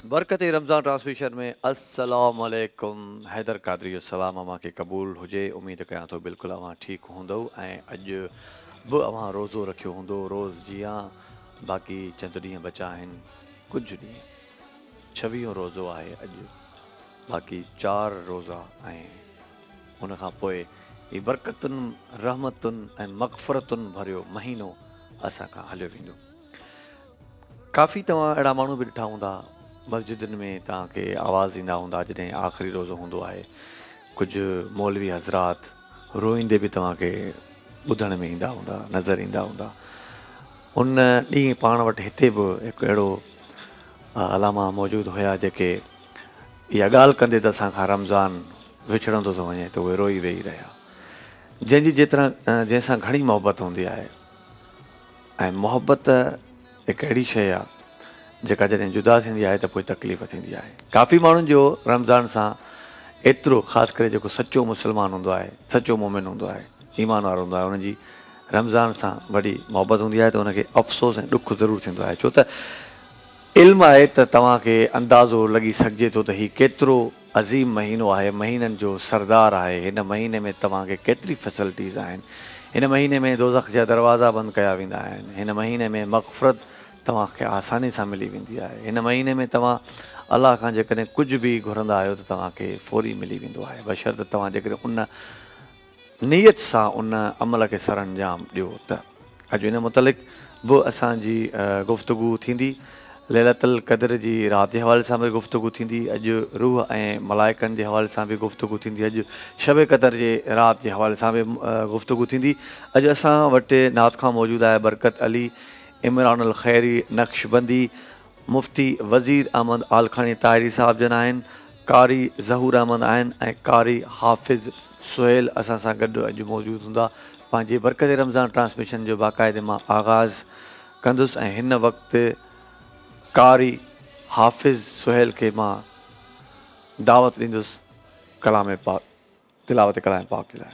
बरकत रमज़ान ट्रांसमिशन में अस्सलाम वालेकुम। हैदर कादरी जो सलाम अवां खे क़बूल हुजे। उम्मीद कयां थो बिल्कुलु अवां ठीकु हूंदव ऐं अॼु बि अवां रोज़ो रखियो हूंदो। रोज़ जीअं बाक़ी चंद ॾींहं बचा आहिनि, कुझु ॾींहं 26 रोज़ो आहे अॼु, बाक़ी 4 रोज़ा ऐं हुन खां पोइ ही बरकतुनि रहमतुनि ऐं मग़फ़रतुनि भरियो महीनो असां खां हलियो वेंदो। काफ़ी तव्हां अहिड़ा माण्हू बि ॾिठा हूंदा मस्जिदुनि में तव्हांखे आवाज़ ईंदा हूंदा जॾहिं आख़िरी रोज़ो हूंदो आहे। कुझु मौलवी हज़रात रोईंदे बि तव्हांखे ॿुधण में ईंदा हूंदा, नज़र ईंदा हूंदा। उन ॾींहुं पाण वटि हिते बि हिकु अहिड़ो अलामा मौजूदु हुया जेके इहा ॻाल्हि कंदे त असांखां रमज़ान विछड़ंदो थो वञे त उहे रोई वेही रहिया। जंहिंसां घणी मोहबत हूंदी आहे ऐं मोहबत हिकु अहिड़ी शइ आहे जेका जॾहिं जुदा थींदी आहे त पोइ तकलीफ़ थींदी आहे। काफ़ी माण्हुनि जो रमज़ान सां एतिरो ख़ासि करे जेको सचो मुस्लमान हूंदो आहे, सचो मोमिन हूंदो आहे, ईमान वारो हूंदो आहे, उनजी रमज़ान सां वॾी मोहबत हूंदी आहे त उनखे अफ़सोस ऐं ॾुख ज़रूरु थींदो आहे। छो त इल्मु आहे त तव्हांखे अंदाज़ो लॻी सघिजे थो त हीउ केतिरो अज़ीम महीनो आहे, महीननि जो सरदार आहे। हिन महीने में तव्हांखे केतिरी फैसिलिटीज़ आहिनि। हिन महीने में दोज़ख जा दरवाज़ा बंदि कया वेंदा आहिनि। हिन महीने में मग़फ़रत तव्हांखे आसानी सां मिली वेंदी आहे। हिन महीने में तव्हां अलाह खां जेकॾहिं कुझु बि घुरंदा आहियो त तव्हांखे फ़ौरी मिली वेंदो आहे, बशर्ते तव्हां जेकॾहिं उन नियत सां उन अमल खे सर अंजाम ॾियो त। अॼु इन मुतलिक़ बि असांजी गुफ़्तगू थींदी। लैलतुल क़द्र जी राति जे हवाले सां बि गुफ़्तगू थींदी। अॼु रूह ऐं मलाइकनि जे हवाले सां बि गुफ़्तगू थींदी। अॼु शब क़द्र जे राति जे हवाले सां बि गुफ़्तगू थींदी। अॼु असां वटि नात खां मौजूदु आहे बरकत अली, इमरानुल ख़ैरी नक्शबंदी, मुफ़्ती वज़ीर अहमद आलखानी ताहिरी साहिब जन आहिनि, कारी ज़हूर अहमद आहिनि ऐं कारी हाफ़िज़ सुहेल असां सां गॾु अॼु मौजूदु हूंदा। पंहिंजी बरकत रमज़ान ट्रांसमिशन जो बाक़ाइदे मां आगाज़ कंदुसि ऐं हिन वक़्तु कारी हाफ़िज़ सुहेल खे मां दावत ॾींदुसि कलाम पाक तिलावत कलाम पाक जे लाइ।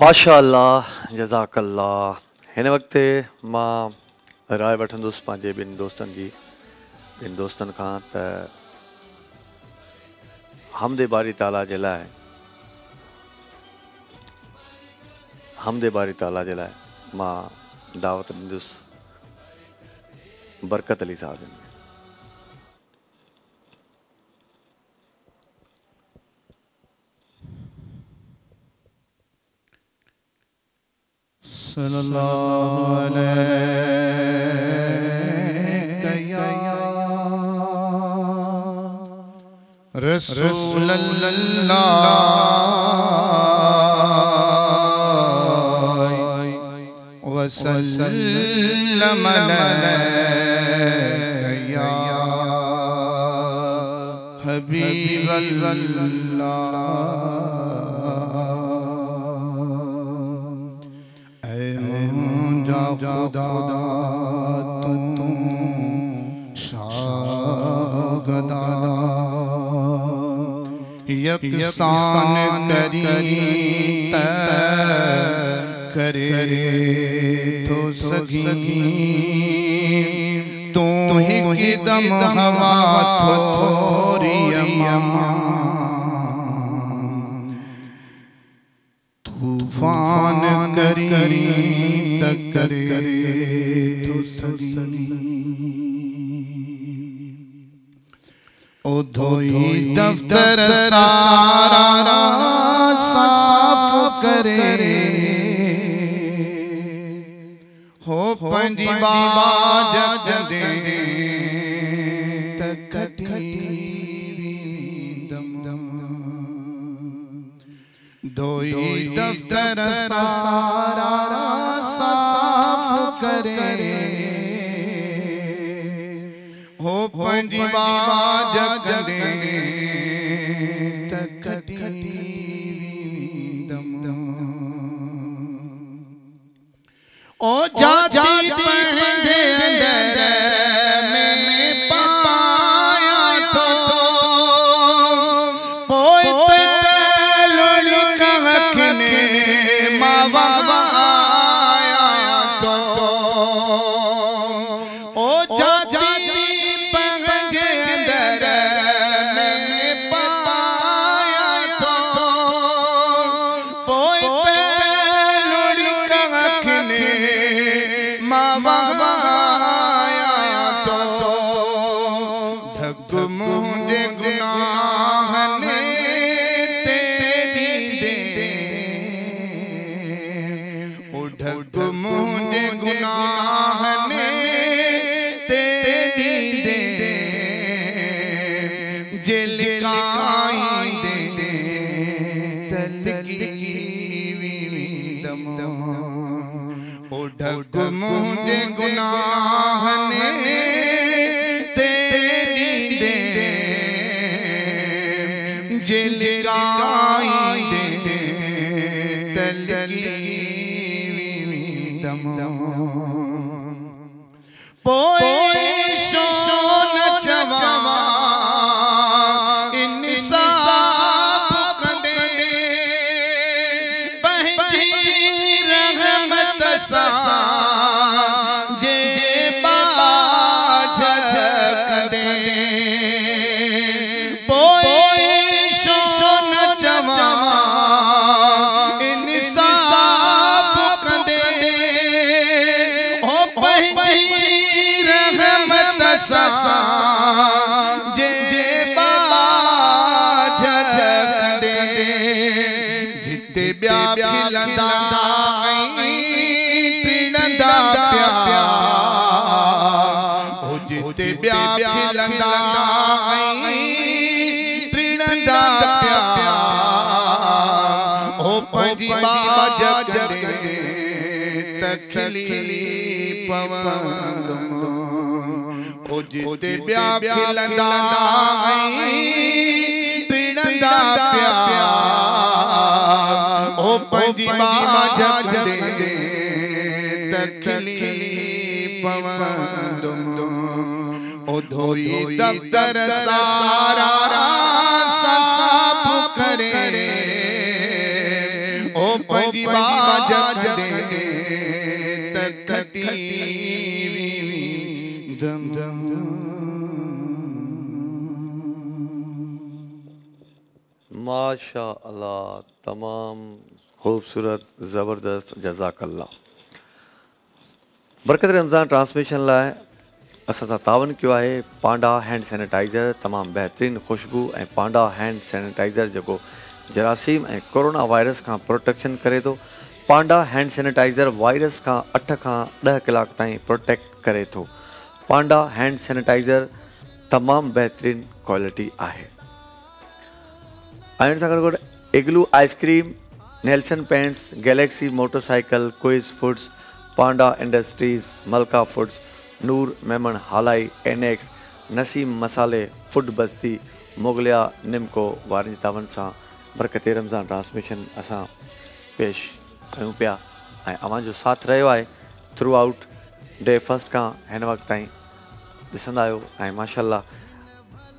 माशाअल्लाह जज़ाकल्लाह। हिन वक़्तु मां राय वठंदुसि पंहिंजे ॿिनि दोस्तनि खां त हमदे बारी ताला जे लाइ मां दावत ॾींदुसि बरकत अली साहब। सल्लल्लाहु अलैहि या रसूलल्लाह वसल्लम अलैका या हबीबल्लाह। ऐ मुझा खुदा तू शागदा यकसान करी करे तो सगी तू ही दम हवा थोरी तूफान करी करे तो सगी ओ धोई दफ्तर सारा साफ करे हो पंजी बाज जदे तकटी दम धोई दफ्तर सारा साफ करे हो पंजी बाज जदे तकटी ओ जाती पहंदे अंदर में पाया तो पोते लोली कहने मावा आया तो ओ जाती पहंदे अंदर में पाया तो पोते लोली कहने माया तो ढक मुझे गुनाह ने तेरी दे ओ ढक मुझे गुनाह ने तेरी दे जेल काई दे तलकी दम ओ ढक मुझे गुनाह ने तेरी दे जेल काई दे तलकी दम पोए शोन चवा इंसाफ कदे पहजी रहमत सा जे बाज कदे पोए शोन चवा इंसाफ कदे ओ पहजी रहमत सा जे बाज कदे जिते ब्या खिलंदा त्रिनंदा प्या ओ जिते ब्या खिलंदा त्रिनंदा प्या ओ पंजी बाज जदे तखली पवंदम ओ जिते ब्या खिलंदा त्रिनंदा प्या ओ पंजी बाज जदे तखली पवंदम ओ धोई दफ्तर सारा साफ करे ओ पंजी बाज जदे तखली दम माशा अल्लाह, तमाम खूबसूरत ज़बरदस्त, जज़ाकल्ला। बरकत रमज़ान ट्रांसमिशन लाइ असां सां तावन कयो आहे पांडा हैंड सैनिटाइज़र, तमामु बहितरीनु ख़ुशबू ऐं पांडा हैंड सैनिटाइज़र जेको जरासीम ऐं कोरोना वायरस खां प्रोटेक्शन करे थो। पांडा हैंड सैनिटाइज़र वायरस खां 8 खां 10 कलाक ताईं प्रोटेक्ट करे थो। पांडा हैंड सैनिटाइज़र तमामु बहितरीनु क्वालिटी आहे। ऐं सां गॾु इग्लू ice cream, Nelson paints, Galaxy motorcycle, quiz foods, पांडा इंडस्ट्रीज़, मलका फूड्स, नूर मेमन हालाई, एनेक्स, नसीम मसाले, फूड बस्ती, मुगलिया निमको वारनि जी तावन सां बरकते रमज़ान ट्रांसमिशन असां पेश कयूं पिया ऐं अव्हांजो साथ रहियो आहे थ्रू आउट डे फर्स्ट खां हिन वक़्तु ताईं ॾिसंदा आहियो ऐं माशाल्लाह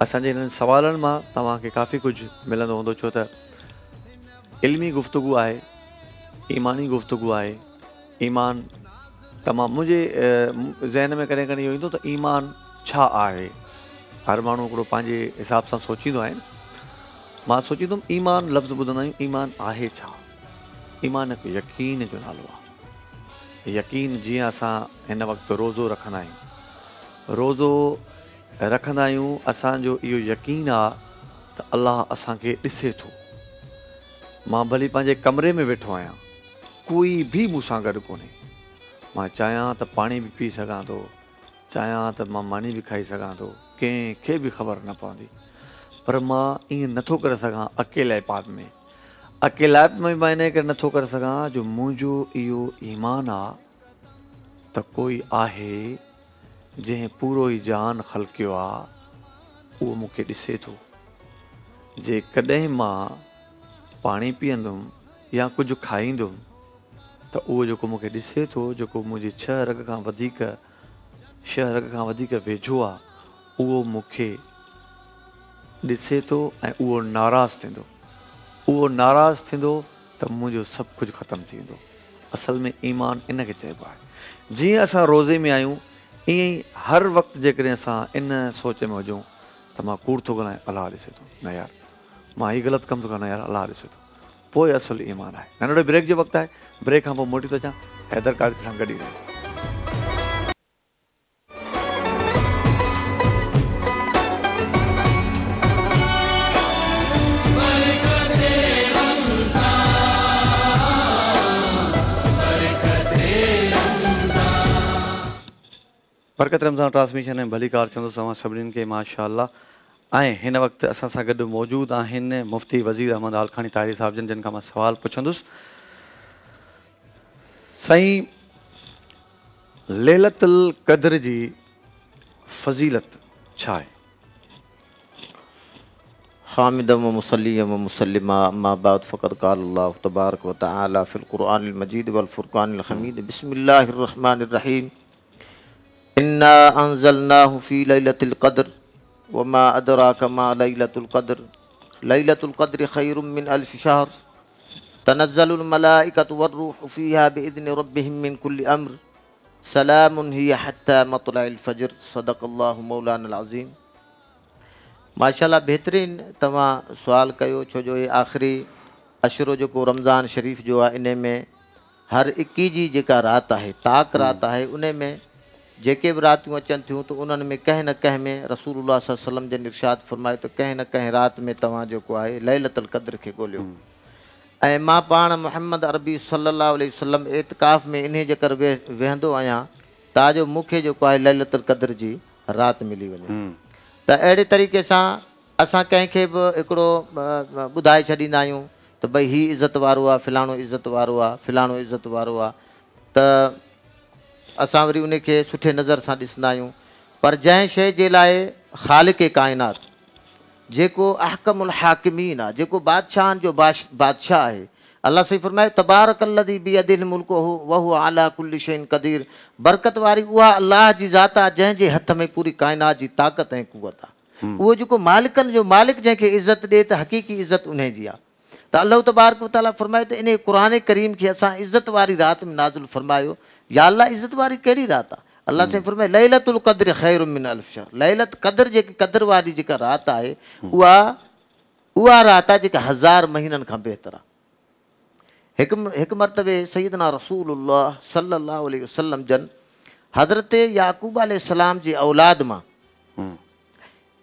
असांजे हिननि सवालनि मां तव्हांखे काफ़ी कुझु मिलंदो हूंदो छो त इल्मी गुफ़्तगू आहे, ईमानी गुफ़्तगू आहे। ईमान तमामु मुंहिंजे ज़हन में कॾहिं कॾहिं इहो ईंदो त ईमान छा आहे। हर माण्हू हिकिड़ो पंहिंजे हिसाब सां सोचींदो आहे न। मां सोचींदुमि ईमान लफ़्ज़ ॿुधंदा आहियूं, ईमान आहे छा? ईमान हिकु यकीन जो नालो आहे। यकीन जीअं असां हिन वक़्तु रोज़ो रखंदा आहियूं, रोज़ो रखंदा आहियूं, असांजो इहो यकीन आहे त अलाह असांखे ॾिसे थो। मां भली पंहिंजे कमरे में वेठो आहियां, कोई बि मूंसां गॾु कोन्हे, मां चाहियां त पाणी बि पी सघां थो, चाहियां त मां मानी बि खाई सघां थो, कंहिंखे बि ख़बर न पवंदी, पर मां ईअं नथो करे सघां अकेलाइपात में। अकेलाइप में मां इन करे नथो करे सघां जो मुंहिंजो इहो ईमान आहे त कोई आहे जंहिं पूरो ई जान ख़लकियो आहे, उहो मूंखे ॾिसे थो। जेकॾहिं मां पाणी पीअंदुमि या कुझु खाईंदुमि त उहो जेको मूंखे ॾिसे थो, जेको मुंहिंजे 6 रग खां वधीक वेझो आहे, उहो मूंखे ॾिसे थो ऐं उहो नाराज़ थींदो। उहो नाराज़ थींदो त मुंहिंजो सभु कुझु ख़तमु थी वेंदो। असल में ईमान इन खे चइबो आहे। जीअं असां रोज़े में आहियूं, ईअं ई हर वक़्तु जेकॾहिं असां इन सोच में हुजूं त मां कूड़ थो ॻाल्हायां, अलाह ॾिसे थो, न यार मां हीउ ग़लति कमु थो कयां, यार अलाह ॾिसे थो, पोइ असुलु ईमान आहे। नंढड़े ब्रेक जो वक़्तु आहे, ब्रेक खां पोइ मोटी थो अचां, हैदर कारती सां गॾु ई रहियो। बरकत रमज़ान ट्रांसमिशन में भली कार चवंदुसि तव्हां सभिनीनि खे माशाअल्लाह। ऐं हिन वक़्तु असां सां गॾु मौजूदु आहिनि मुफ़्ती वज़ीर अहमद आलखानी ताहिरी साहिब जन, जिन खां मां सवाल पुछंदुसि। साईं, लैलतुल क़द्र जी फ़ज़ीलत छा आहे? हामिदम व मुसल्लिम व मुसल्लिमा अम्मा बाद फ़क़द क़ाल अल्लाहु तबारक व तआला फ़िल क़ुरआनिल मजीद वल फ़ुरक़ानिल हमीद। बिस्मिल्लाहिर रहमानिर रहीम। इन्ना अंज़लनाहु फ़ी लैलतिल क़द्र व मा अदराका मा लैलतुल क़द्र। लैलतुल क़द्र खैरुम मिन अल्फ़ि शहर तनज़्ज़लुल मलाइकतु वर्रूहु फ़ीहा बिइज़्नि रब्बिहिम मिन कुल्लि अम्र सलामुन हिय हत्ता मत्लइल फ़ज्र। सदक़ल्लाहु मौलानल अज़ीम। माशाअल्लाह बेहतरीन तव्हां सुवाल कयो, छो जो ये आख़िरी अशरो जेको रमज़ान शरीफ़ जो आहे, इन में हर 21 जी जेका राति आहे, ताक़ राति आहे, उन में जेके बि रातियूं अचनि थियूं त उन्हनि में कंहिं न कंहिं में रसूलुल्लाह सल्लल्लाहु अलैहि वसल्लम जन इरशाद फरमायो त कंहिं न कंहिं राति में तव्हां जेको आहे लैलतुल क़द्र खे ॻोल्हियो। ऐं मां पाण मुहम्मद अरबी सल्लल्लाहु अलैहि वसल्लम एतिकाफ़ में इन जे करे वेहंदो आहियां ताजो मूंखे जेको आहे लैलतुल क़द्र जी राति मिली वञे। त अहिड़े तरीक़े सां असां कंहिंखे बि हिकिड़ो ॿुधाए छॾींदा आहियूं त भई हीउ इज़त वारो आहे, फ़लाणो इज़त वारो आहे, फ़लाणो इज़त वारो आहे, त असां वरी उन खे सुठे नज़र सां ॾिसंदा आहियूं। पर जंहिं शइ जे लाइ ख़ालिक़े काइनात जेको अहकमुल हाकिमीन आहे, जेको बादशाहनि जो बादशाह आहे, अल्लाह सही फरमाए तबारकल्लज़ी बियदिल मुल्क व हुव अला कुल्लि शैइन क़दीर। बरकत वारी उहा अल्लाह जी ज़ात आहे जंहिंजे हथ में पूरी काइनात जी ताक़त ऐं क़ुवत आहे। उहो जेको मालिकनि जो मालिक जंहिंखे इज़त ॾिए त हक़ीक़ी इज़त उन जी आहे। त अल्लाह तबारक व तआला फरमाए त इन क़ुरान करीम खे असां इज़त वारी राति में नाज़िल फरमायो। या अल्लाह इज़त वारी कहिड़ी राति आहे? अल्लाह साईं फरमाए लैलतुल क़द्र खैरुम मिन अल्फ़ि शहर। लैलत क़द्र जेकी क़द्र वारी जेका राति आहे उहा राति आहे जेका 1000 महीननि खां बहितर आहे। हिकु मरतबे सैयदना रसूलुल्लाह सल्लल्लाहु अलैहि वसल्लम जन हज़रत याक़ूब अलैहिस्सलाम जी औलाद मां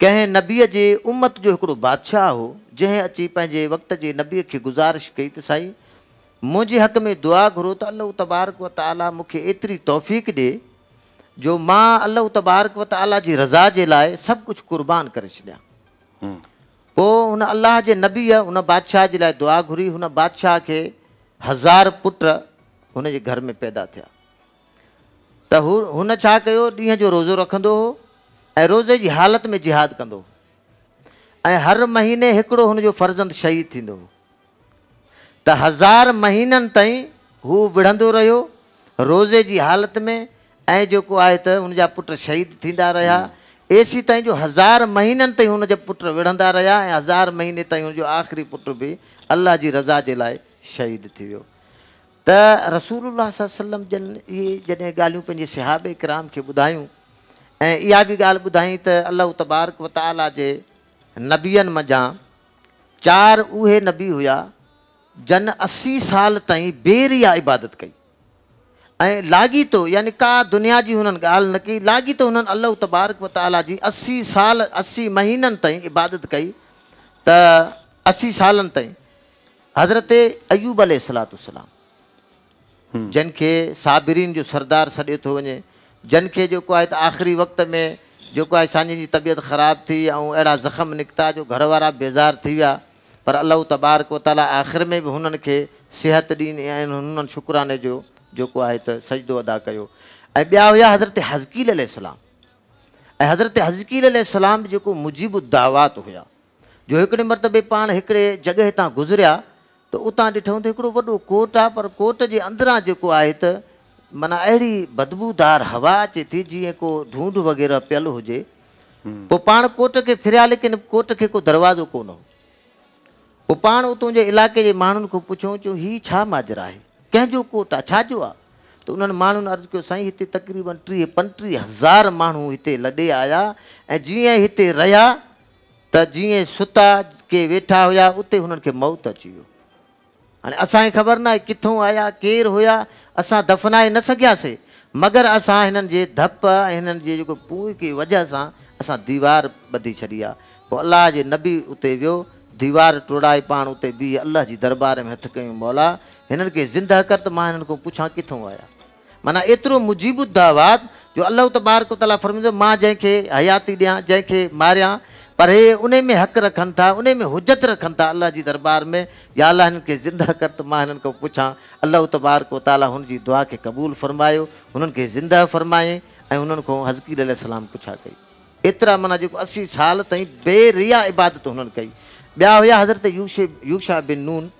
कंहिं नबीअ जे उम्मत जो हिकिड़ो बादशाह हो, जंहिं अची पंहिंजे वक़्त जे नबीअ खे गुज़ारिश कई त साईं मुंहिंजे हक़ में दुआ घुरो त अल्लाह तबारक व तआला मूंखे एतिरी तौफ़ीक़ ॾिए जो मां अल्लाह तबारक व तआला जी रज़ा जे लाइ सभु कुझु क़ुर्बान करे छॾियां। पोइ हुन अल्लाह जे नबीअ हुन बादशाह जे लाइ दुआ घुरी। हुन बादशाह खे 1000 पुट हुन जे घर में पैदा थिया। त हुन छा कयो, ॾींहं जो रोज़ो रखंदो हो ऐं रोज़े जी हालत में जिहाद कंदो हो ऐं हर महीने हिकिड़ो हुनजो फर्ज़ंद शहीद थींदो हो। त 1000 महीननि ताईं हू विढ़ंदो रहियो रोज़े जी हालत में ऐं जेको आहे त हुनजा पुट शहीद थींदा रहिया। एसी ताईं जो 1000 महीननि ताईं हुनजा पुट विढ़ंदा रहिया ऐं 1000 महीने ताईं हुनजो आख़िरी पुट बि अल्लाह जी रज़ा जे लाइ शहीद थी वियो। त रसूलुल्लाह सल्लल्लाहु अलैहि वसल्लम जन इहे जॾहिं ॻाल्हियूं पंहिंजे सहाबे किराम खे ॿुधायूं ऐं इहा बि ॻाल्हि ॿुधाई त अल्लाह तबारक व तआला जे नबियनि मंझां 4 उहे नबी हुया जन 80 साल ताईं बेरिया इबादत कई ऐं लाॻीतो यानी का दुनिया जी हुननि ॻाल्हि न कई, लाॻीतो हुननि अल्लाह तबारक व तआला जी 80 साल 80 महीननि ताईं इबादत कई। त 80 सालनि ताईं हज़रत अयूब अलैहिस्सलाम जिन खे साबिरीन जो सरदार सॾियो थो वञे, जिन खे जेको आहे त आख़िरी वक़्त में जेको आहे साईं जी तबियत ख़राबु थी ऐं अहिड़ा ज़ख़्म निकिता जो घर वारा बेज़ार थी विया, पर अल्लाह तबारक व तआला आख़िर में बि हुननि खे सिहत ॾिनी ऐं हुननि शुक्राने जो जेको आहे त सजदो अदा कयो। ऐं ॿिया हुया हज़रत हज़कील अलैहिस्सलाम ऐं हज़रत हज़कील अलैहिस्सलाम जेको मुजीबु दावात हुया जो हिकिड़े मरतबे पाण हिकिड़े जॻह तां गुज़रिया त उतां ॾिठूं त हिकिड़ो वॾो कोट आहे, पर कोट जे अंदरां जेको आहे त माना अहिड़ी बदबूदार हवा अचे थी जीअं को ढूंढ वग़ैरह पियल हुजे। पोइ पाण कोट खे फिरिया लेकिन कोट खे को दरवाज़ो कोन हो। पोइ पाण उतां जे इलाइक़े जे माण्हुनि खां पुछूं चयो हीउ छा माजरा आहे, कंहिंजो कोट आहे, छाजो आहे? त उन्हनि माण्हुनि अर्ज़ु कयो साईं हिते तक़रीबन 30-35 माण्हू हिते लॾे आया ऐं जीअं हिते रहिया त जीअं सुता के वेठा हुया उते हुननि खे मौत अची वियो। हाणे असांखे ख़बर न आहे किथां आया केरु हुया, असां दफ़नाए न सघियासीं, मगर असां हिननि जे धप हिननि जे जेको पूई की वजह सां असां दीवार ॿधी छॾी आहे। पोइ अलाह जे नबी उते वियो, दीवार टोड़ाए पाण उते बीह अल्लाह जी दरबार में हथु कयूं, मौला हिननि खे ज़िंदा कर त मां हिननि खां पुछां किथां आया। माना एतिरो मुजीबु दावात जो अल्लाह तबारक व तआला फरमाईंदो मां जंहिंखे हयाती ॾियां जंहिंखे मारियां, पर हे उन में हक़ रखनि था, उन में हुजत रखनि था अल्लाह जी दरबार में, या अल्लाह हिननि खे ज़िंदा कर त मां हिननि खां पुछां। अल्लाह तबारक व तआला हुनजी दुआ खे क़बूल फरमायो, हुननि खे ज़िंदा फरमाए ऐं हुननि खां हज़कील अलैहिस्सलाम पुछा कई। एतिरा माना जेको 80 साल ताईं बेरिया इबादत हुननि कई। ॿिया हुया हज़रत यूशा बिन नून,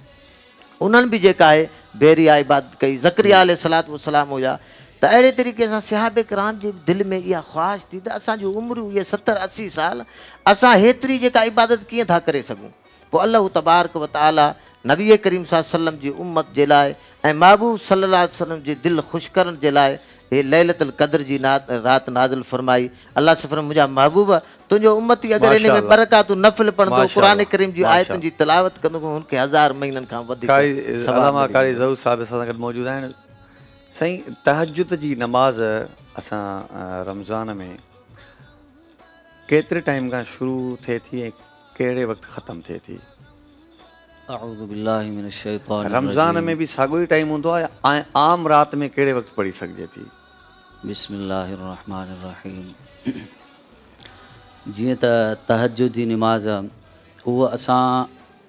उन्हनि बि जेका आहे बेरिया इबादत कई। ज़करिया अलैहिस्सलातु वस्सलाम हुया। त अहिड़े तरीक़े सां सहाबे किराम जे दिलि में इहा ख़्वाहिश थी त असांजूं उमिरियूं इहे 70-80 साल असां हेतिरी जेका इबादत कीअं था करे सघूं। पोइ अल्लाह तबारक व तआला नबी करीम सल्लल्लाहु अलैहि वसल्लम जी उम्मत जे लाइ ऐं महबूब सल्लल्लाहु अलैहि वसल्लम जे दिलि ख़ुशि करण जे लाइ हे लैलतुल क़द्र जी राति नाज़िल फरमाई। अल्लाह से फरमायो मुंहिंजा महबूब तुंहिंजो उम्मती अगरि इन में बरकातूं नफ़िल पढ़ंदो, क़ुरान करीम जी आयतुनि जी तिलावत कंदो, हुनखे 1000 महीननि खां वधीक कारी ज़हूर साहिब असां सां गॾु मौजूदु आहिनि। साईं तहजुद जी नमाज़ असां रमज़ान में केतिरे टाइम खां शुरू थिए थी ऐं कहिड़े वक़्तु ख़तमु थिए थी? अऊज़ु बिल्लाहि मिनश शैतानिर रमज़ान में बि साॻियो ई टाइम हूंदो आहे ऐं आम राति में कहिड़े वक़्तु पढ़ी सघिजे थी? बिस्मिल्लाहिर रहमानिर रहीम। जीअं त तहज्जुद जी निमाज़ उहा असां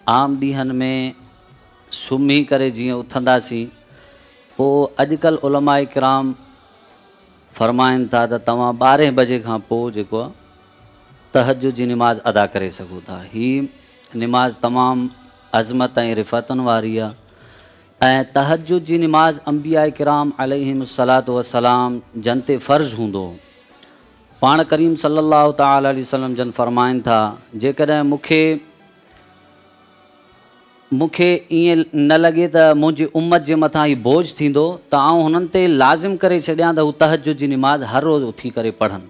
आम ॾींहंनि में सुम्ही करे जीअं उथंदासीं, पोइ अॼुकल्ह उलमाए किराम फ़रमाइनि था त तव्हां 12 बजे खां पोइ जेको आहे तहज्जुद जी निमाज़ अदा करे सघो था। हीअ निमाज़ तमामु अज़मत ऐं रिफ़तनि वारी आहे ऐं तहज्जुद जी निमाज़ अंबिया किराम अलैहिमुस्सलातु वस्सलाम जन ते फ़र्ज़ु हूंदो। पाण करीम सल्लल्लाहु तआला अलैहि वसल्लम जन फ़रमाइनि था जेकॾहिं मूंखे ईअं न लॻे त मुंहिंजी उम्मत जे मथां ही बोझ थींदो त आउं हुननि ते लाज़िम करे छॾियां त हू तहज्जुद जी निमाज़ हर रोज़ु उथी करे पढ़नि।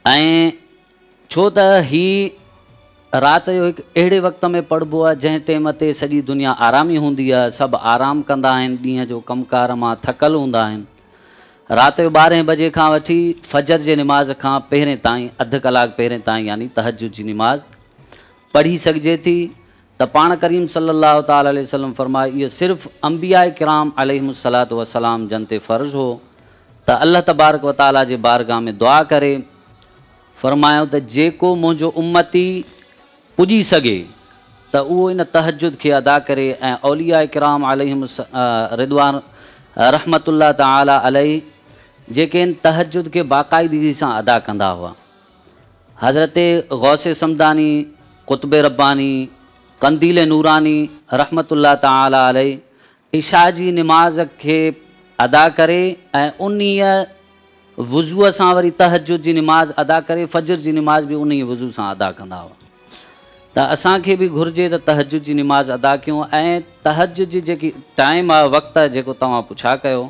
ऐं छो त ही राति जो हिकु अहिड़े वक़्त में पढ़िबो आहे जंहिं टाइम ते सॼी दुनिया आरामी हूंदी आहे, सभु आराम कंदा आहिनि, ॾींहं जो कमकार मां थकल हूंदा आहिनि। राति जो 12 बजे खां वठी फजर जे निमाज़ खां पहिरें ताईं अधु कलाकु पहिरें ताईं यानी तहज्जुद जी निमाज़ पढ़ी सघिजे थी। त पाण करीम सल्लल्लाहु तआला अलैहि वसल्लम फरमाए इहो सिर्फ़ु अंबिया किराम अलैहिमुस्सलातु वस्सलाम जन ते फ़र्ज़ु हो त अल्लाह तबारक व तआला जे बारगाह में दुआ करे फरमायो त जेको मुंहिंजो उम्मती पुॼी सघे त उहो इन तहज्जुद खे अदा करे ऐं औलिया किराम अलैहिम रिदवान रहमतुल्लाह तआला अलैहि जेके इन तहजुद के बाक़ाइदगी सां अदा कंदा हुआ। हज़रत गौसे समदानी, क़ुतब रब्बानी, कंदील नूरानी रहमतुल्लाह ताला अलैह इशा जी निमाज़ खे अदा करे ऐं उन्हीअ वुज़ूअ सां वरी तहजुद जी निमाज़ अदा करे फ़जर जी निमाज़ बि उन्हीअ वुज़ू सां अदा कंदा हुआ। त असांखे बि घुरिजे त तहजुद जी निमाज़ अदा कयूं ऐं तहजुद जी जेकी टाइम आहे, वक़्तु आहे, जेको तव्हां पुछा कयो,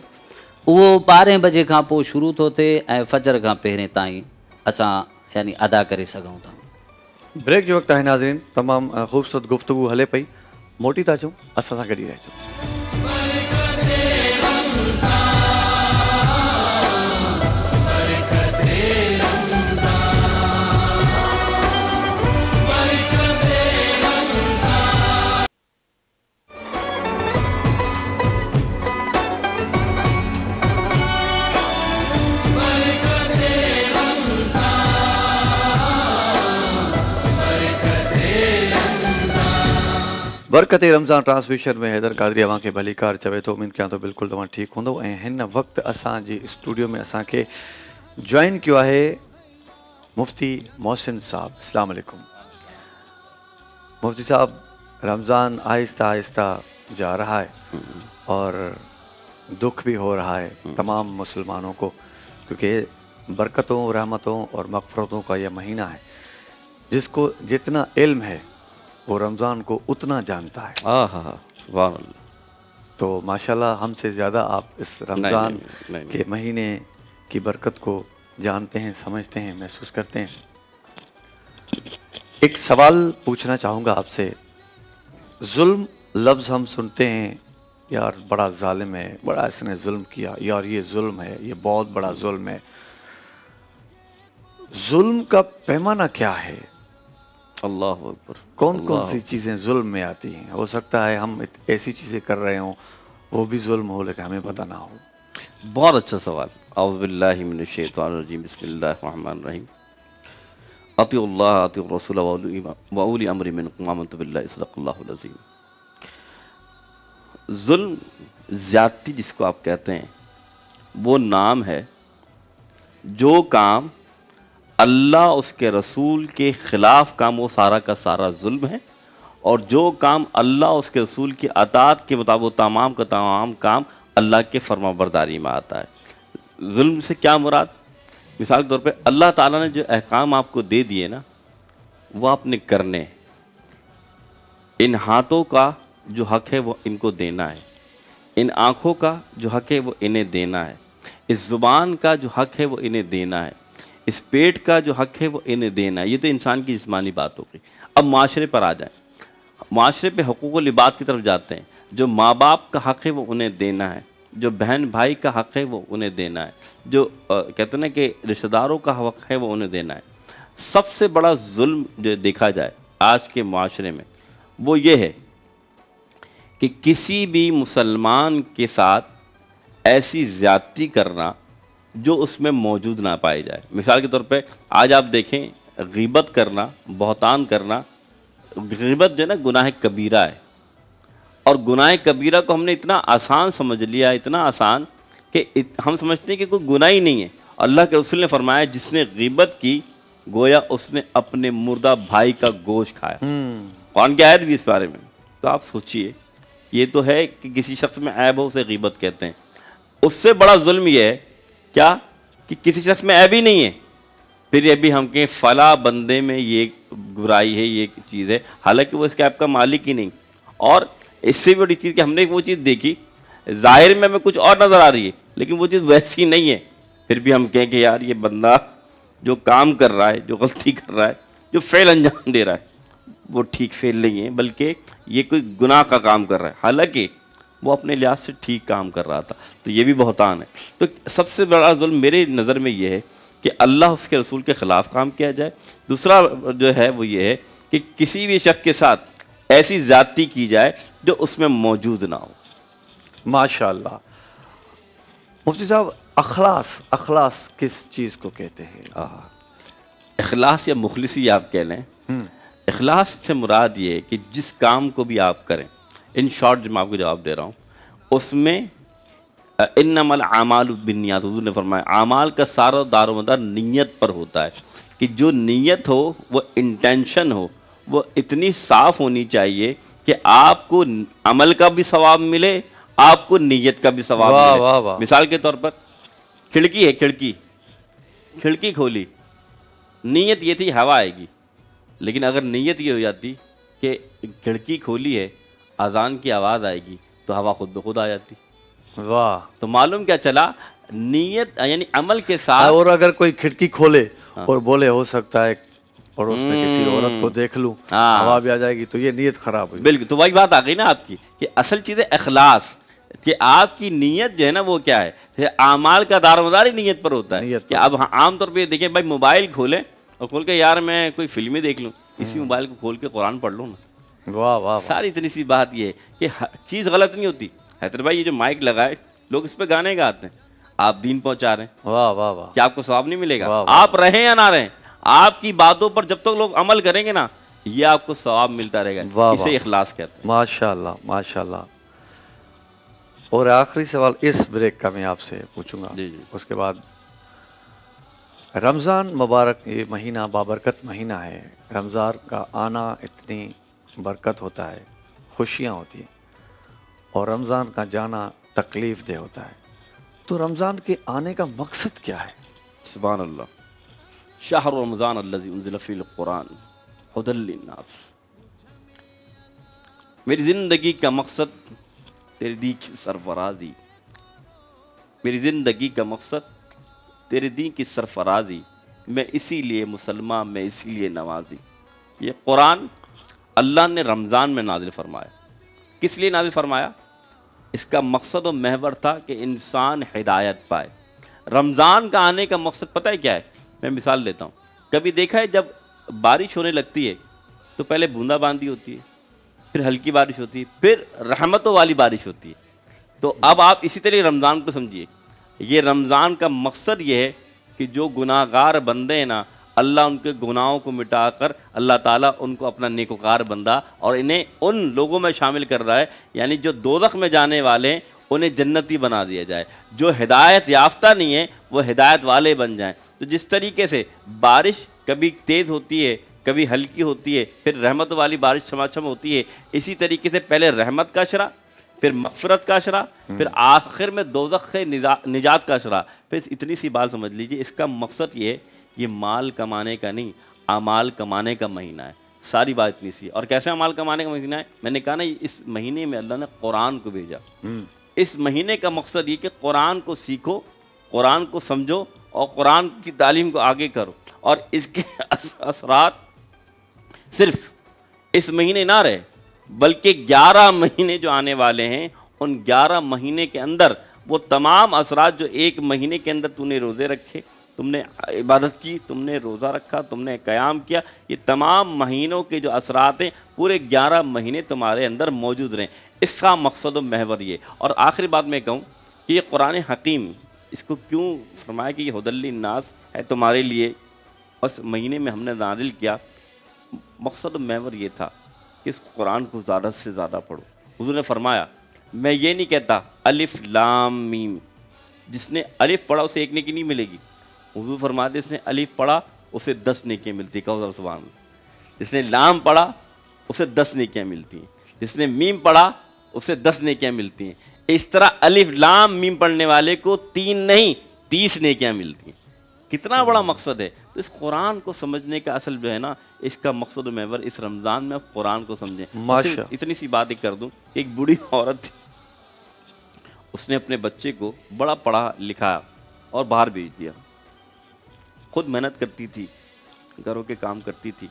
उहो 12 बजे खां पोइ शुरू थो थिए ऐं फजर खां पहिरें ताईं असां यानी अदा करे सघूं था। ब्रेक जो वक़्तु आहे नाज़रीन, तमामु ख़ूबसूरत गुफ़्तगू हले पई, मोटी था अचूं, असां सां गॾु ई रहिजो। बरकत रमज़ान ट्रांसमिशन में हैदर कादरी अवां खे भली कार चवे थो। उम्मीद कयां थो बिल्कुलु तव्हां ठीकु हूंदो। ऐं हिन वक़्तु असांजी स्टूडियो में असांखे जॉइन कयो आहे मुफ्ती मोहसिन साहब। अस्सलाम वालेकुम मुफ्ती साहब, रमज़ान आहिस्ता आहिस्ता जा रहा है और दुख भी हो रहा है तमाम मुसलमानों को, क्योंकि बरकतों, रहमतों और मग़फ़िरतों का यह महीना है। जिसको जितना इल्म है वो रमज़ान को उतना जानता है। वाह, तो माशाल्लाह हमसे ज़्यादा आप इस रमज़ान के महीने की बरकत को जानते हैं, समझते हैं, महसूस करते हैं। एक सवाल पूछना चाहूँगा आपसे। जुल्म लफ्ज़ हम सुनते हैं, यार बड़ा जालिम है, बड़ा इसने जुल्म किया, यार ये जुल्म है, ये बहुत बड़ा जुल्म है। जुल्म का पैमाना क्या है? अल्लाह अकबर। कौन कौन सी चीज़ें जुल्म में आती हैं? हो सकता है हम ऐसी चीज़ें कर रहे हों वो भी जुल्म हो, लेकिन हमें पता ना हो। बहुत अच्छा सवाल। औज़ु बिल्लाहि मिनश शैतानिर रजीम, बिस्मिल्लाहिर रहमानिर रहीम। अतिउल्लाह अतिउर रसूल व उली अम्रि मिनकुम आमन्तु बिल्लाहि सदक़ल्लाहुल अज़ीम। जुल्म, ज़्यादती जिसको आप कहते हैं, वो नाम है जो काम अल्लाह उसके रसूल के ख़िलाफ़ काम, वो सारा का सारा जुल्म है। और जो काम अल्लाह उसके रसूल की अताअत के मुताबिक तमाम का तमाम काम अल्लाह के फरमाबरदारी में आता है। जुल्म से क्या मुराद? मिसाल के तौर पे अल्लाह ताला ने जो अहकाम आपको दे दिए ना, वो आपने करने। इन हाथों का जो हक़ है वो इनको देना है, इन आँखों का जो हक़ है वो इन्हें देना है, इस ज़ुबान का जो हक़ है वो इन्हें देना है, इस पेट का जो हक़ है वो इन्हें देना है। ये तो इंसान की जिस्मानी बात हो गई। अब माशरे पर आ जाएं। माशरे पे हुकूक़ुल इबाद की तरफ जाते हैं। जो माँ बाप का हक़ है वो उन्हें देना है, जो बहन भाई का हक़ है वो उन्हें देना है, जो कहते हैं ना कि रिश्तेदारों का हक़ है वो उन्हें देना है। सबसे बड़ा जुल्म जो देखा जाए आज के माशरे में वो ये है कि किसी भी मुसलमान के साथ ऐसी ज़्यादती करना जो उसमें मौजूद ना पाई जाए। मिसाल के तौर पे आज आप देखें, ग़ीबत करना, बहतान करना, ग़ीबत जो है ना गुनाह कबीरा है। और गुनाह कबीरा को हमने इतना आसान समझ लिया, इतना आसान कि हम समझते हैं कि कोई गुनाह ही नहीं है। अल्लाह के रसूल ने फरमाया जिसने ग़ीबत की गोया उसने अपने मुर्दा भाई का गोश्त खाया। कौन की आयत भी इस बारे में। तो आप सोचिए, ये तो है कि किसी शख्स में ऐब हो उसे ग़ीबत कहते हैं। उससे बड़ा जुल्म ये है क्या कि किसी शख्स में ऐब ही नहीं है, फिर ये भी हम कहें फ़ला बंदे में ये बुराई है, ये चीज़ है, हालांकि वो इसके ऐब का मालिक ही नहीं। और इससे बड़ी चीज़ कि हमने वो चीज़ देखी, ज़ाहिर में हमें कुछ और नज़र आ रही है, लेकिन वो चीज़ वैसी नहीं है, फिर भी हम कहें कि यार ये बंदा जो काम कर रहा है, जो गलती कर रहा है, जो फ़ेल अंजाम दे रहा है, वो ठीक फ़ेल नहीं है, बल्कि ये कोई गुनाह का काम कर रहा है, हालांकि वो अपने लिहाज से ठीक काम कर रहा था। तो ये भी बहतान है। तो सबसे बड़ा जुल्म मेरे नज़र में ये है कि अल्लाह उसके रसूल के ख़िलाफ़ काम किया जाए। दूसरा जो है वो ये है कि किसी भी शख्स के साथ ऐसी ज़्यादती की जाए जो उसमें मौजूद ना हो। माशाअल्लाह। मुफ्ती साहब, अखलास किस चीज़ को कहते हैं? इखलास या मुखलिसी आप कह लें। इखलास से मुराद ये है कि जिस काम को भी आप करें, इन शॉर्ट जो मैं आपको जवाब दे रहा हूँ, उसमें इन्नमल आमालु बिन्नियात, हुज़ूर ने फरमाया आमाल का सारा दारोमदार नीयत पर होता है, कि जो नीयत हो वो इंटेंशन हो, वो इतनी साफ़ होनी चाहिए कि आपको अमल का भी सवाब मिले, आपको नीयत का भी सवाब मिले। वाह वाह। मिसाल के तौर पर खिड़की है, खिड़की खोली, नीयत ये थी हवा आएगी, लेकिन अगर नीयत ये हो जाती कि खिड़की खोली है अजान की आवाज़ आएगी, तो हवा खुद ब खुद आ जाती। वाह। तो मालूम क्या चला, नीयत यानी अमल के साथ। और अगर कोई खिड़की खोले और बोले हो सकता है पड़ोस में किसी औरत को देख लूं, हवा भी आ जाएगी, तो ये नीयत खराब हुई। बिल्कुल, तो वही बात आ गई ना आपकी कि असल चीज़ है इखलास, कि आपकी नीयत जो है ना वो क्या है, आमाल का दारोमदार ही नीयत पर होता है। कि अब आमतौर पे देखें भाई, मोबाइल खोलें और खोल के यार मैं कोई फिल्में देख लूँ, इसी मोबाइल को खोल के कुरान पढ़ लूँ ना। वाह वाह। सारी इतनी सी बात ये है कि चीज़ गलत नहीं होती। हैदर भाई ये जो माइक लगाए, लोग इस पे गाने गाते हैं, आप दीन पहुंचा रहे हैं, वाह वाह वाह। क्या आपको सवाब नहीं मिलेगा? वाह वाह। आप रहें या ना रहें, आपकी बातों पर जब तक लोग अमल करेंगे ना, ये आपको सवाब मिलता रहेगा। इसे इखलास कहते हैं। माशाल्लाह माशाल्लाह। और आखिरी सवाल इस ब्रेक का मैं आपसे पूछूंगा, उसके बाद रमज़ान मुबारक, ये महीना बाबरकत महीना है, रमज़ान का आना इतनी बरकत होता है, खुशियाँ होती हैं, और रमज़ान का जाना तकलीफ़ दे होता है, तो रमज़ान के आने का मकसद क्या है? सुभान अल्लाह। शहर रमज़ान अल्लज़ी उन्ज़िल फ़ीहिल क़ुरान हुदल लिन्नास। मेरी ज़िंदगी का मकसद तेरे दी की सरफराजी, मेरी ज़िंदगी का मकसद तेरे दी की सरफराजी, मैं इसीलिए मुसलमान, मैं इसीलिए नवाजी। ये कुरान अल्लाह ने रमज़ान में नाजिल फरमाया। किस लिए नाजिल फरमाया? इसका मकसद और महवर था कि इंसान हिदायत पाए। रमज़ान का आने का मकसद पता है क्या है? मैं मिसाल देता हूँ। कभी देखा है जब बारिश होने लगती है तो पहले बूंदाबांदी होती है, फिर हल्की बारिश होती है, फिर रहमतों वाली बारिश होती है। तो अब आप इसी तरह रमज़ान को समझिए, ये रमज़ान का मकसद ये है कि जो गुनाहगार बंदे हैं ना, अल्लाह उनके गुनाहों को मिटाकर अल्लाह ताला उनको अपना नेकोकार बंदा और इन्हें उन लोगों में शामिल कर रहा है, यानी जो दोज़ख में जाने वाले हैं उन्हें जन्नती बना दिया जाए, जो हिदायत याफ्ता नहीं है वो हिदायत वाले बन जाएं। तो जिस तरीके से बारिश कभी तेज़ होती है, कभी हल्की होती है, फिर रहमत वाली बारिश छमाछम होती है, इसी तरीके से पहले रहमत का अशरा, फिर मग़फ़िरत का अशरा, फिर आखिर में दोज़ख से निजात का अशरा। फिर इतनी सी बात समझ लीजिए, इसका मकसद ये है, ये माल कमाने का नहीं, अमाल कमाने का महीना है। सारी बात इतनी सी है। और कैसे अमाल कमाने का महीना है? मैंने कहा ना, इस महीने में अल्लाह ने कुरान को भेजा। इस महीने का मकसद ये कि कुरान को सीखो, कुरान को समझो और कुरान की तालीम को आगे करो। और इसके असरात सिर्फ इस महीने ना रहे, बल्कि 11 महीने जो आने वाले हैं, उन 11 महीने के अंदर वो तमाम असरात जो एक महीने के अंदर तूने रोज़े रखे, तुमने इबादत की, तुमने रोज़ा रखा, तुमने क़याम किया, ये तमाम महीनों के जो असरात हैं पूरे 11 महीने तुम्हारे अंदर मौजूद रहें। इसका मकसद व महवर ये। और आखिरी बात मैं कहूँ कि ये कुरान हकीम, इसको क्यों फरमाया कि ये हुदल लिन्नास है तुम्हारे लिए, उस महीने में हमने नाजिल किया। मकसद व महवर ये था कि इस कुरान को ज़्यादा से ज़्यादा पढ़ो। हुज़ूर ने फरमाया, मैं ये नहीं कहता अलिफ लाम मीम, जिसने अलिफ पढ़ा उसे एक नेकी नहीं मिलेगी। हुज़ूर फरमाते जिसने अलिफ पढ़ा उसे 10 नेकियाँ मिलती। कहो ज़रा सुभान अल्लाह। जिसने लाम पढ़ा उसे 10 नेकियाँ मिलती हैं, जिसने मीम पढ़ा उसे 10 नेकियाँ मिलती हैं। इस तरह अलिफ लाम मीम पढ़ने वाले को 3 नहीं 30 नेकियाँ मिलती हैं। कितना बड़ा मकसद है। तो इस कुरान को समझने का असल जो है ना, इसका मकसद व महवर इस रमज़ान में आप कुरान को समझें। इतनी सी बात ही कर दूँ, एक बूढ़ी औरत थी, उसने अपने बच्चे को बड़ा पढ़ा लिखा और बाहर भेज दिया। खुद मेहनत करती थी, घरों के काम करती थी,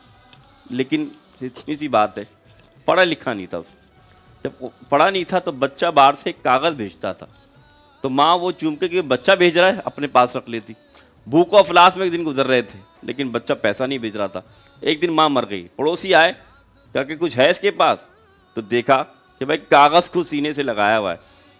लेकिन इतनी सी बात है, पढ़ा लिखा नहीं था उसे। जब पढ़ा नहीं था तो बच्चा बाहर से कागज़ भेजता था, तो माँ वो चूम के बच्चा भेज रहा है अपने पास रख लेती। भूख और अफलास में एक दिन गुजर रहे थे, लेकिन बच्चा पैसा नहीं भेज रहा था। एक दिन माँ मर गई, पड़ोसी आए, कहा कि कुछ है इसके पास, तो देखा कि भाई कागज़ खुद सीने से लगाया हुआ है।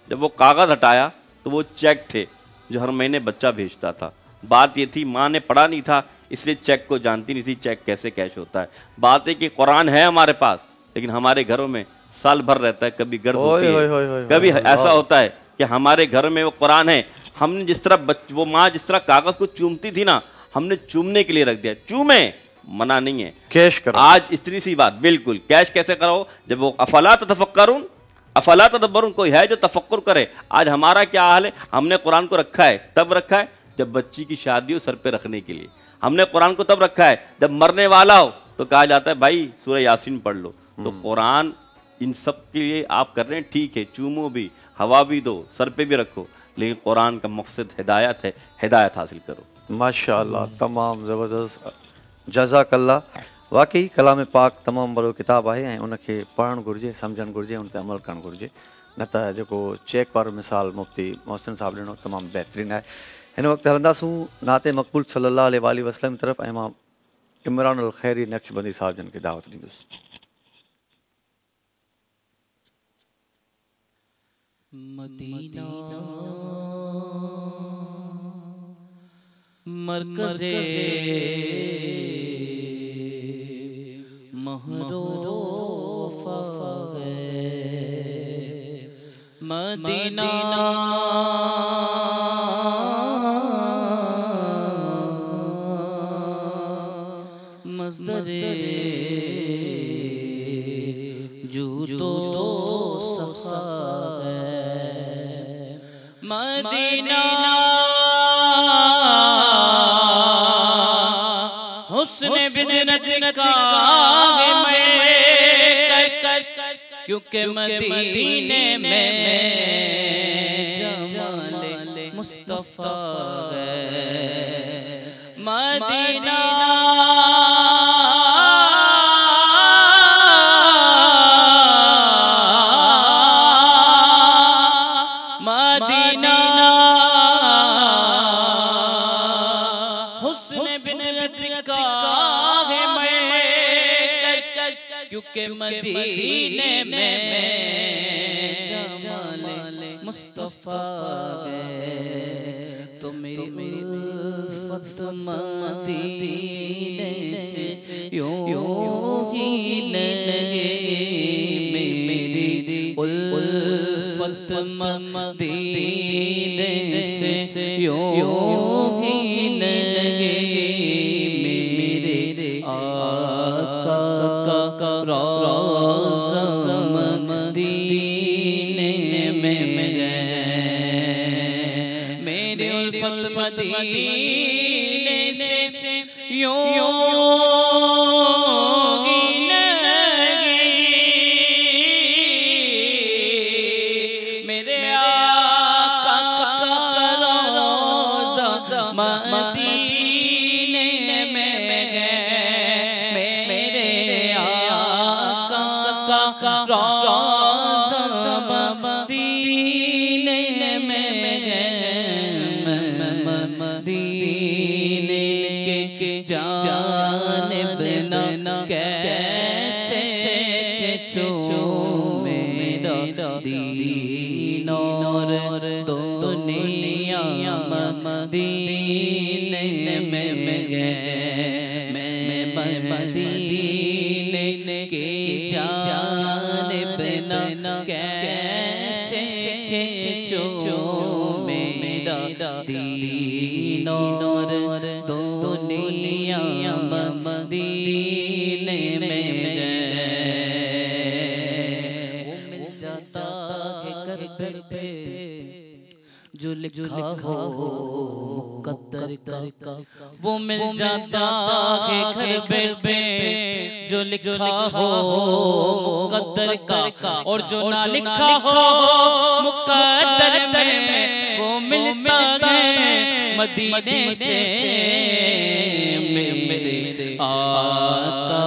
जब वो कागज़ हटाया तो वो चेक थे जो हर महीने बच्चा भेजता था। बात ये थी, माँ ने पढ़ा नहीं था इसलिए चेक को जानती नहीं थी चेक कैसे कैश होता है। बात है कि कुरान है हमारे पास, लेकिन हमारे घरों में साल भर रहता है, कभी गर्द होती है, कभी ऐसा होता है कि हमारे घर में वो कुरान है। हमने जिस तरह वो माँ जिस तरह कागज़ को चूमती थी ना, हमने चूमने के लिए रख दिया। चूमे, मना नहीं है, कैश करो। आज इतनी सी बात, बिल्कुल कैश कैसे करो, जब वो अफला तफक्करून अफला तदब्बरून, कोई है जो तफक्कुर करे। आज हमारा क्या हाल है, हमने कुरान को रखा है तब रखा है जब बच्ची की शादी हो, सर पे रखने के लिए। हमने कुरान को तब रखा है जब मरने वाला हो तो कहा जाता है भाई सूरह यासीन पढ़ लो। तो कुरान इन सब के लिए आप कर रहे हैं, ठीक है, चूमो भी, हवा भी दो, सर पे भी रखो, लेकिन कुरान का मकसद हिदायत है, हिदायत हासिल करो। माशाअल्लाह, तमामु ज़बरदस्त, जज़ाकल्लाह। वाकई कलाम पाक तमामु वॾो किताबु आहे ऐं उनखे पढ़णु घुरिजे, सम्झणु घुरिजे, उन ते अमल करणु घुरिजे। न त जेको चेक वारो मिसाल मुफ़्ती मोहसिन साहब ॾिनो तमामु बहितरीनु आहे। हिन वक़्तु हलंदासूं नाते मक़बूल सल्लल्लाहु अलैहि वसल्लम तरफ़ ऐं मां इमरानुल ख़ैरी नक्शबंदी साहब जन खे दावत ॾींदुसि। मदीना मरकज़े महरूफ़ है, मदीना मज़दरे जूतो सफ़ा है, मदीना हुस्न बिदरत का है मैं, क्योंकि मदीने में जमाल मुस्तफ़ा है, मदीना क्योंकि मदीने में जमाल मुस्तफ़ा है। तो मेरी उल्फत मदीने से यूं ही लगे, मेरी उल्फत मदीने से यूं ही लगे, मेरे आका का रोज़ा मदीने में गए, मेरे उल्फत मदीने से यूं ही लगी, मेरे आका का रोज़ा मदीने में गए, मेरे आका का रोज़ा मदीने में गए, मदीने के जानिब न कैसे खिंचो मेरा दीन और दुनिया, मदीने में गए, मैं मदीने के जानिब न कैसे खिंचो मेरा दीन और दुनिया, मदीने में गए। वो मिल जाता है करबर पे जो लिखा हो मुक़द्दर का, वो मिल जाता है करबर पे जो लिखा हो मुक़द्दर का, और जो ना लिखा हो मुक़द्दर में वो मिलता है मदीने से, मेरे आका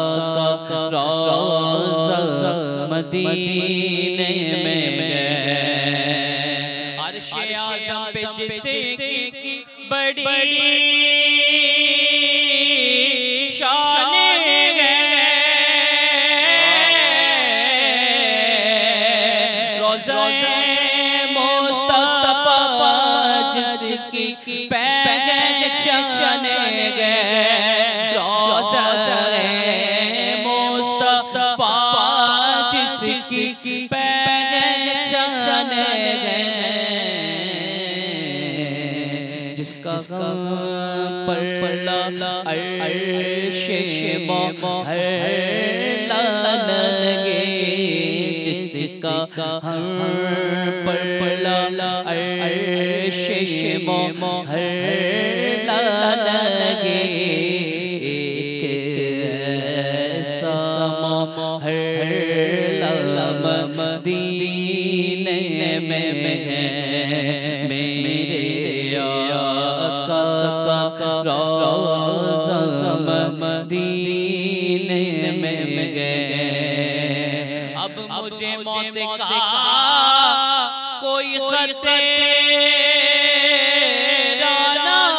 का रोज़ा मदीने में गए। अर्श-ए आज़म पे जिसकी बड़ी शान है, रोज़ा-ए मुस्तफ़ा जिसकी पहचान गए, रोज़ा-ए मुस्तफ़ा जिसकी पहचान गए, जिसका पल्ला अर्शे मोहल्ला लगे, जिसका पल्ला अर्शे मोहल्ला लगे, ऐसा मोहल्ला मदीने में है, मेरे आका का रोज़ा मदीने में गए। अब मुझे मौत का कोई खतरा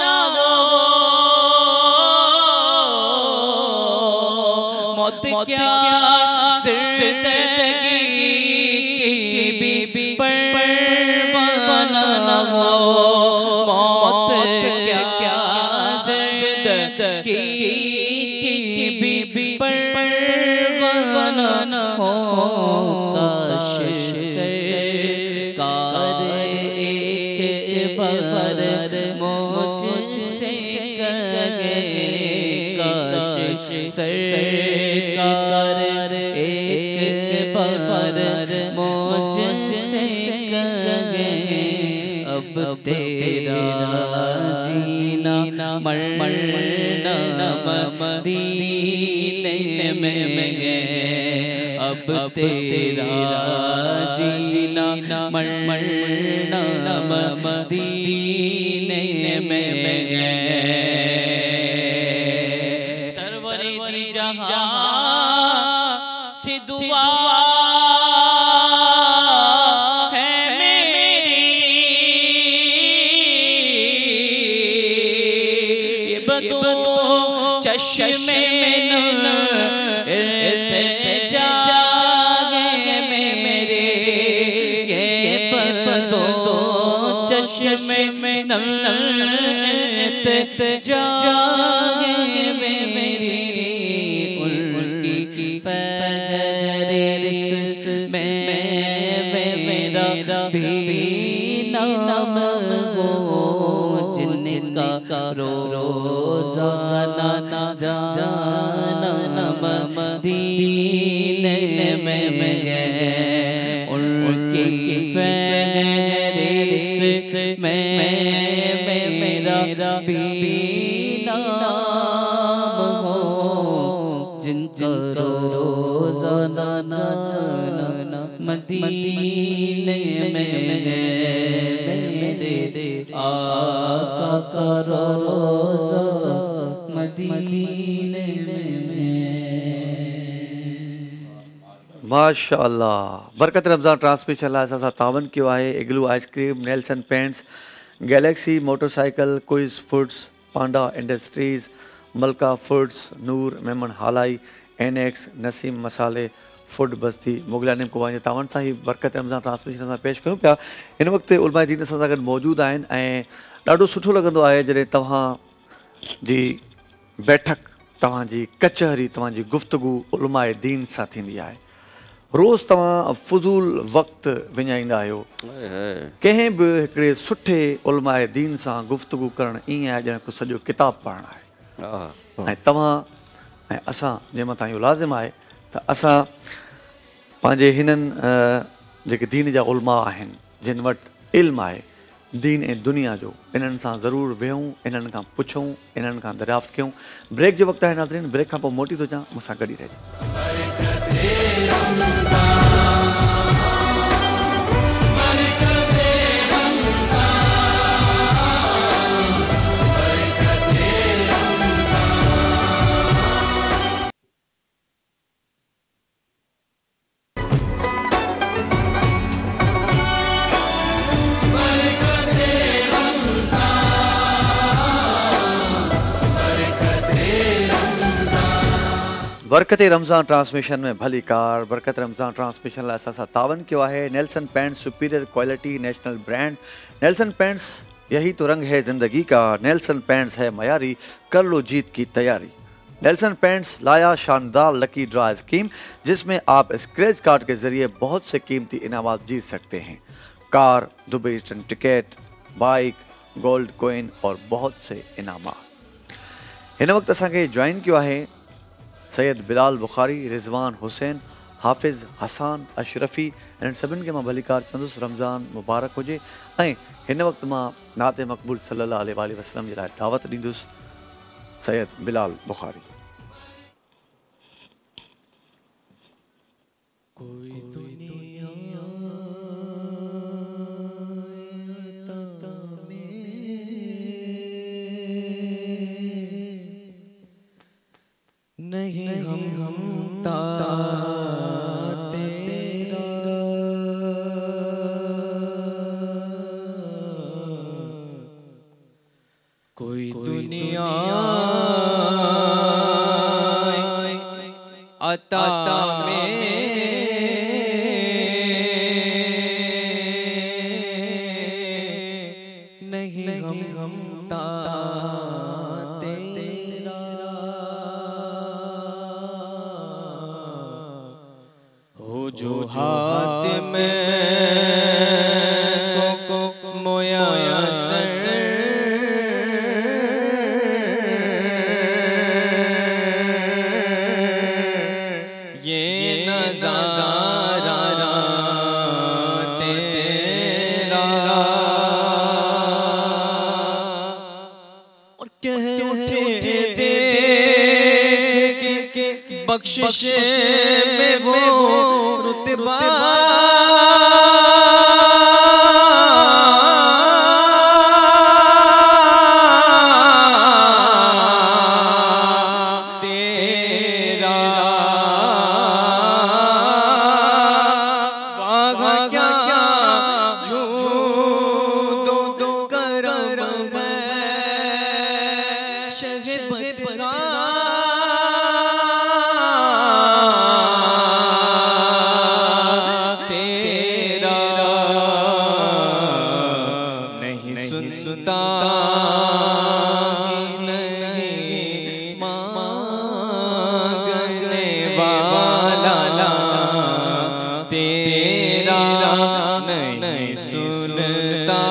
ना हो, मौत क्या जिंदगी की परवाना ना हो, मौत क्या जिंदगी की परवाना ना हो। काश सरकार एक बार मुझसे कहे, काश सरकार एक बार मुझसे कहे, अब तेरा जीना मरना मदीने में गए, अब तेरा जीना मरना मदीने में गए। सरवरे जहां से दुआ है मेरी, ये बदो चश्मे जागे मेरे, ये बदो चश्मे जागे मेरी, उनकी फहरिस्त में मेरा भी नाम हो, जिनका रोज़ाना जाना मदीने में गए, उनकी फहरिस्त में मेरा भी नाम हो, जिनका रोज़ाना जाना मदीने में मेरे आका का रोज़ा मदीने में। माशाअल्लाह, बरकत रमज़ान ट्रांसमिशन लाइ असां सां तावन कयो आहे इग्लू ice cream, Nelson paints, Galaxy motorcycle, quiz foods, पांडा इंडस्ट्रीज़, मलका फूड्स, नूर मेमन हालाई, एनएक्स, नसीम मसाले, फूड बस्ती, मुगलानिम कुवां जे तावन सां ही बरकत रमज़ान ट्रांसमिशन असां पेश कयूं पिया। हिन वक़्तु उलमा दीन असां सां गॾु मौजूदु आहिनि ऐं ॾाढो सुठो लॻंदो आहे जॾहिं तव्हांजी बैठक, तव्हांजी कचहरी, तव्हांजी गुफ़्तगू उलमा दीन सां थींदी आहे। रोज़ तव्हां फुज़ूल वक़्तु विञाईंदा आहियो, कंहिं बि हिकिड़े सुठे उलमा दीन सां गुफ़्तगू करणु ईअं आहे ॼण को सॼो किताबु पढ़णु आहे। ऐं तव्हां ऐं असां जे मथां इहो लाज़िम आहे त असां पंहिंजे हिननि जेके दीन जा उलमा आहिनि, जिन वटि इल्मु आहे दीन ऐं दुनिया जो, इन्हनि सां ज़रूरु वेहूं, इन्हनि खां पुछूं, इन्हनि खां दरियाफ़्त कयूं। ब्रेक जो वक़्तु आहे नाज़रीन, ब्रेक खां पोइ मोटी थो अचां, मूंसां गॾु ई रहिजो। बरकत रमज़ान ट्रांसमिशन में भली कार। बरकत रमज़ान ट्रांसमिशन लाइ असां सां तावन कियो आहे Nelson paints, superior quality, national brand. Nelson paints, यही तो रंग है ज़िंदगी का। नेल्सन पेंट्स है मयारी, कर लो जीत की तैयारी। नेल्सन पेंट्स लाया शानदार लकी ड्रा स्कीम, जिसमें आप स्क्रैच कार्ड के जरिए बहुत से कीमती इनामात जीत सकते हैं। Car, Dubai return ticket, bike, gold coin और बहुत से इनामात। हिन वक्त असांखे ज्वाइन किया है सैयद बिलाल बुखारी, रिजवान हुसैन, हाफिज़ हसान अशरफ़ी ऐं सभिनि खे मां भलीकार चवंदुसि रमज़ान मुबारक हुजे। ऐं हिन वक़्तु मां नात मक़बूल सल्लल्लाहु अलैहि वसल्लम जे लाइ दावत ॾींदुसि सैयद बिलाल बुखारी। कोई दुनिया नहीं हम तेरा कोई दुनिया अता जो हाथ में को मोया ये नज़ारा तेरा और कह उठे देख बख्शिश में वो रुतबा तेरा वागा क्या झूठ दो करम शगबत सुनता नहीं मांगने वाला तेरा नहीं सुनता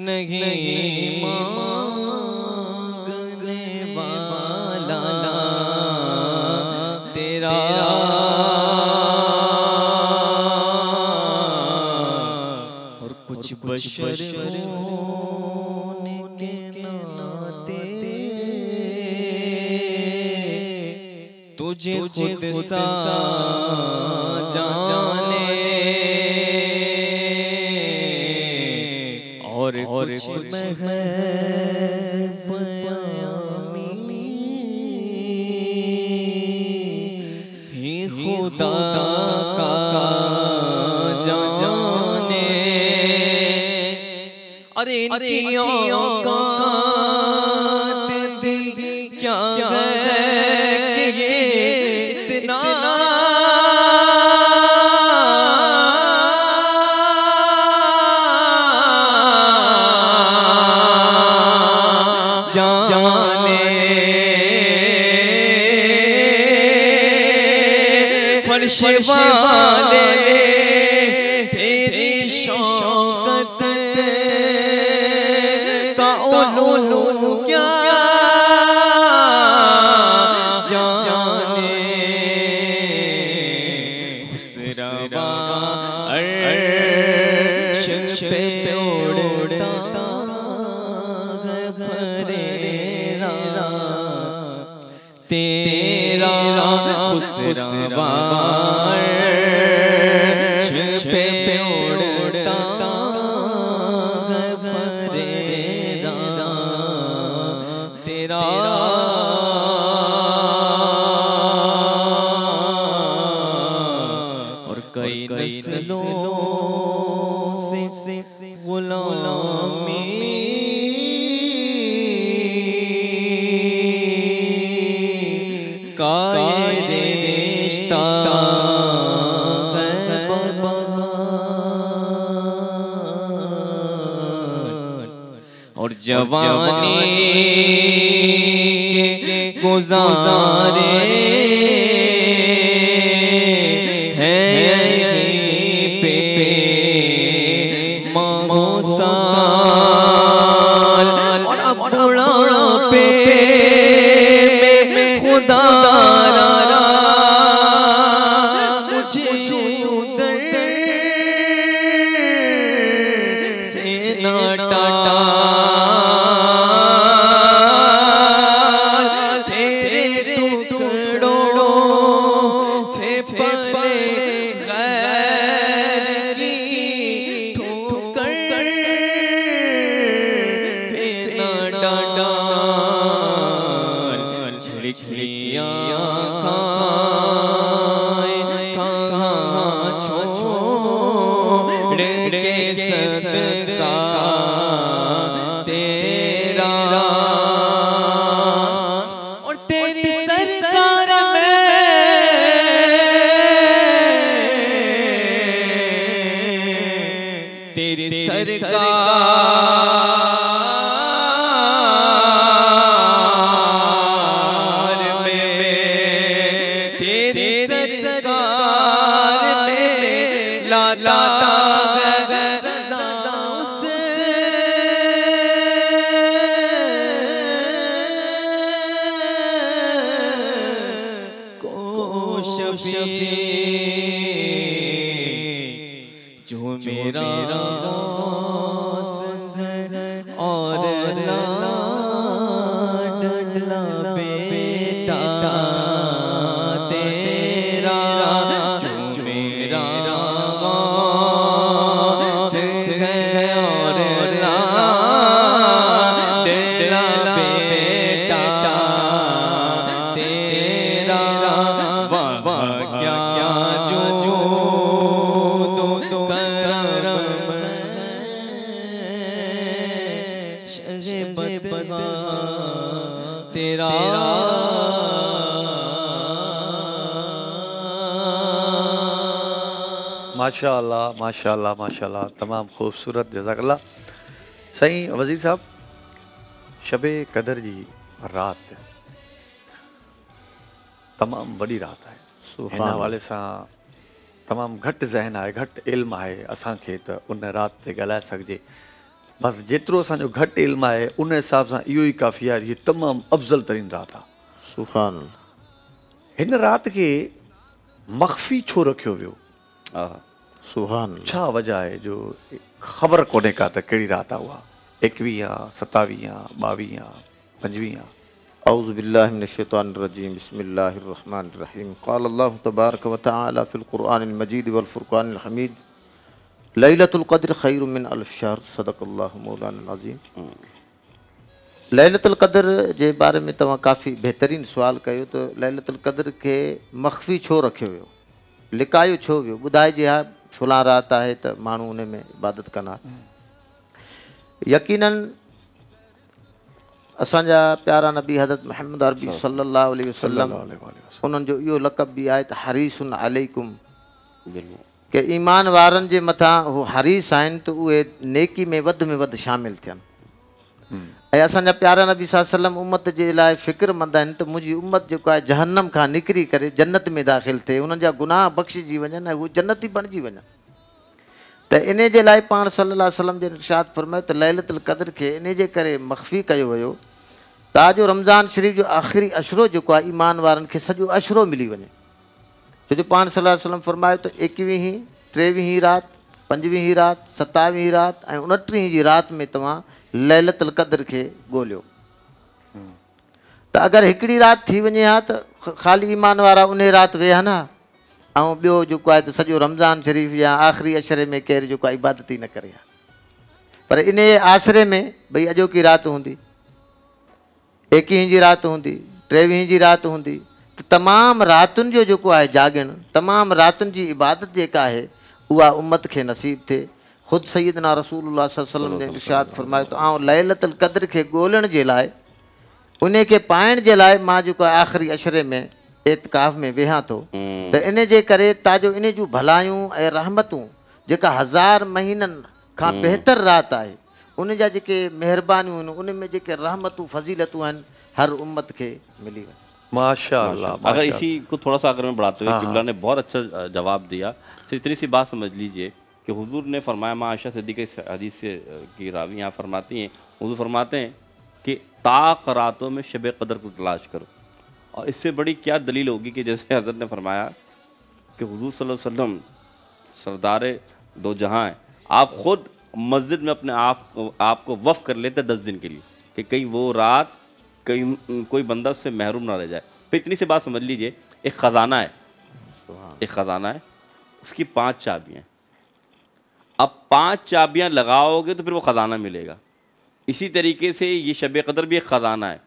नहीं मांगने वाला तेरा कुछ बशर होने के नाते तुझे खुद सा जाने और कुछ महज़ बयानी ही खुदा का जाने। अरे इनकी औकात दी क्या है कि ये इतना जाने फर्श वाले तेरी शौकत क्या जाने खुसरवा अर्श पे उड़ता है फरेरा तेरा खुसरवा अर्श पे उड़ता है फरेरा तेरा और कई नस्लों से गुलामी का ये रिश्ता है और जवानी गुजारे हैं पे साल और अब बुढ़ापे में खुदा मुझे उधर से ना टाटा तेरे टुकड़ों से पले गैर की ठोकर पे ना डाल छिड़कियां कहाँ छोड़ के सदका तेरा और तेरी सरकार में तेरी सरकार में तेरी सरकार में लाता रज़ा उसे को शफी जो मेरा और लाडला बेटा तेरा जो मेरा और लाडला बेटा तेरा वाह क्या जो तो करम शज़बतवा तेरा माशाअल्लाह माशाअल्लाह माशाअल्लाह, तमाम ख़ूबसूरत, जज़ाकल्लाह। साईं वज़ीर साहब, शबे क़दर जी रात तमामु वॾी रात आहे। हिन हवाले सां तमामु घटि ज़हन आहे, घटि इल्मु आहे असांखे त उन रात ते ॻाल्हाए सघिजे। बसि जेतिरो असांजो घटि इल्मु आहे उन हिसाब सां इहो ई काफ़ी आहे। हीअ तमामु अफ़ज़ल तरीन रात आहे। सुभान हिन रात खे मख़फ़ी छो रखियो वियो? सुभान छा वजह आहे जो ख़बर कोन्हे का त कहिड़ी रात आहे उहा? 21 27 22 25? औज़ु बिल्लाहि मिनश्शैतानिर्रजीम, बिस्मिल्लाहिर्रहमानिर्रहीम। क़ाल अल्लाहु तबारक व तआला फ़िल क़ुरआनिल मजीद वल फ़ुरक़ानिल हमीद, लैलतुल क़द्र खैरुम मिन अल्फ़ शहर, सदक़ल्लाहु मौलाना अज़ीम। लैलतुल क़द्र जे बारे में तव्हां काफ़ी बहितरीन सुवाल कयो। त लैलतुल क़द्र खे मख़फ़ी छो रखियो वियो, लिकायो छो वियो? ॿुधाइजे हा फलां रात आहे त माण्हू उन में इबादत कंदा। यकीनन असांजा प्यारा नबी हज़रत मोहम्मद अरबी सल्लल्लाहु अलैहि वसल्लम, उन्हनि जो इहो लक़ब बि आहे त हरीसुन अलैकुम, के ईमान वारनि जे मथां हू हरीस आहिनि त उहे नेकी में वधि शामिल थियनि। ऐं असांजा प्यारा नबी सल्लल्लाहु उम्मत जे लाइ फ़िक्रमंद आहिनि त मुंहिंजी उम्मत जेको आहे जहन्नम खां निकिरी करे जन्नत में दाख़िल थिए, उन्हनि जा गुनाह बख़्शिजी वञनि ऐं हू जन्नती बणिजी वञनि। त इन जे लाइ पाण सल्लल्लाहु अलैहि वसल्लम जे इरशाद फरमायो त लैलतुल क़द्र खे इन जे करे मख़फ़ी कयो वियो ताजो रमज़ान शरीफ़ जो आख़िरी अशरो जेको आहे ईमान वारनि खे सॼो अशरो मिली वञे। छो जो पाण सल्लल्लाहु अलैहि वसल्लम फरमायो त 21, 23 रात, 25 रात, 27 रात ऐं 29 जी रात में तव्हां लैलतुल क़द्र खे ॻोल्हियो। त अगरि हिकिड़ी राति थी वञे हा त ख़ाली ईमान वारा उन राति वेहनि हा, ऐं ॿियो जेको आहे त सॼो रमज़ान शरीफ़ या आख़िरी अशरे में केरु जेको आहे इबादत ई न करे हा। पर इन आसरे में भई अॼोकी राति हूंदी, 21 जी राति हूंदी, 23 जी राति हूंदी, त तमामु रातुनि जो जेको आहे जाॻणु, तमामु रातुनि जी इबादत जेका आहे उहा उम्मत खे नसीब थिए। ख़ुदि सैयदना रसूलुल्लाह सल्लल्लाहु अलैहि वसल्लम ने इरशाद फरमायो त आउं लैलतुल क़द्र खे ॻोल्हण जे लाइ, उन खे पाइण जे लाइ मां जेको आहे आख़िरी अशरे में एतिकाफ़ में वेहां थो। त इन जे करे ताजो इन जूं भलायूं ऐं रहमतूं जेका 1000 महीननि खां बहितर राति आहे, उन जा जेके महिरबानियूं आहिनि, उन में जेके रहमतूं फज़ीलतूं आहिनि, हर उम्मत खे मिली वञे। माशाअल्लाह। अगर इसी को थोड़ा सा अगर मैं बढ़ाते हुए, किबला ने बहुत अच्छा जवाब दिया। सिर्फ इतनी सी बात समझ लीजिए कि हुजूर ने फरमाया, माँ आयशा सिद्दीक़ा इस हदीस से की रावी यहाँ फरमाती हैं, हुजूर फरमाते हैं कि ताक रातों में शब कदर को तलाश करो। और इससे बड़ी क्या दलील होगी कि जैसे हज़रत ने फरमाया कि हुजूर सल्लल्लाहु अलैहि वसल्लम सरदार दो जहां हैं, आप ख़ुद मस्जिद में अपने आप को वफ़ कर लेते 10 दिन के लिए कि कहीं वो रात कहीं कोई बंदा उससे महरूम ना रह जाए। फिर इतनी सी बात समझ लीजिए, एक ख़जाना है, एक ख़जाना है, उसकी 5 चाबियाँ हैं। अब 5 चाबियाँ लगाओगे तो फिर वो ख़जाना मिलेगा। इसी तरीके से ये शब कदर भी एक ख़जाना है,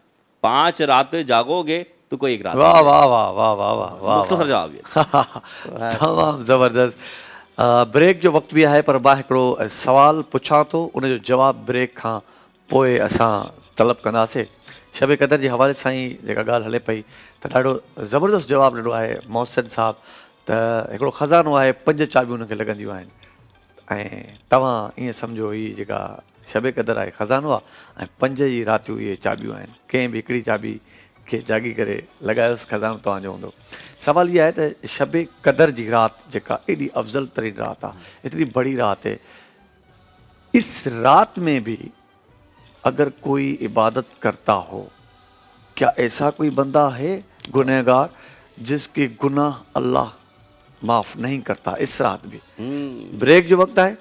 5 रातें जागोगे तो कोई एक रात। वाह वाह वाह वाह वाह वाह वाह, मुख्तसर जवाब ये। तमामु ज़बरदस्त। ब्रेक जो वक़्तु बि आहे, पर मां हिकिड़ो सवाल पुछां थो, उनजो जवाबु ब्रेक खां पोइ असां तलब कंदासीं। शब कदर जे हवाले सां ई जेका ॻाल्हि हले पई त ॾाढो ज़बरदस्त जवाबु ॾिनो आहे मोहसिन साहब त हिकिड़ो ख़ज़ानो आहे, 5 चाबियूं हुनखे लॻंदियूं आहिनि, ऐं तव्हां ईअं सम्झो ही जेका शब कदर आहे ख़ज़ानो आहे, ऐं 5 जी रातियूं इहे चाबियूं आहिनि। कंहिं बि हिकिड़ी चाबी खे जागी करे लॻायोसि, ख़ज़ानो तव्हांजो हूंदो। सवाल इहा आहे त शब कदर जी राति जेका एॾी अफ़ज़ल तरीन राति आहे, एतिरी बड़ी रात है, इस रात में भी अगर कोई इबादत करता हो, क्या ऐसा कोई बंदा है गुनहगार जिसके गुनाह अल्लाह माफ़ नहीं करता इस रात भी? ब्रेक जो वक़्तु आहे,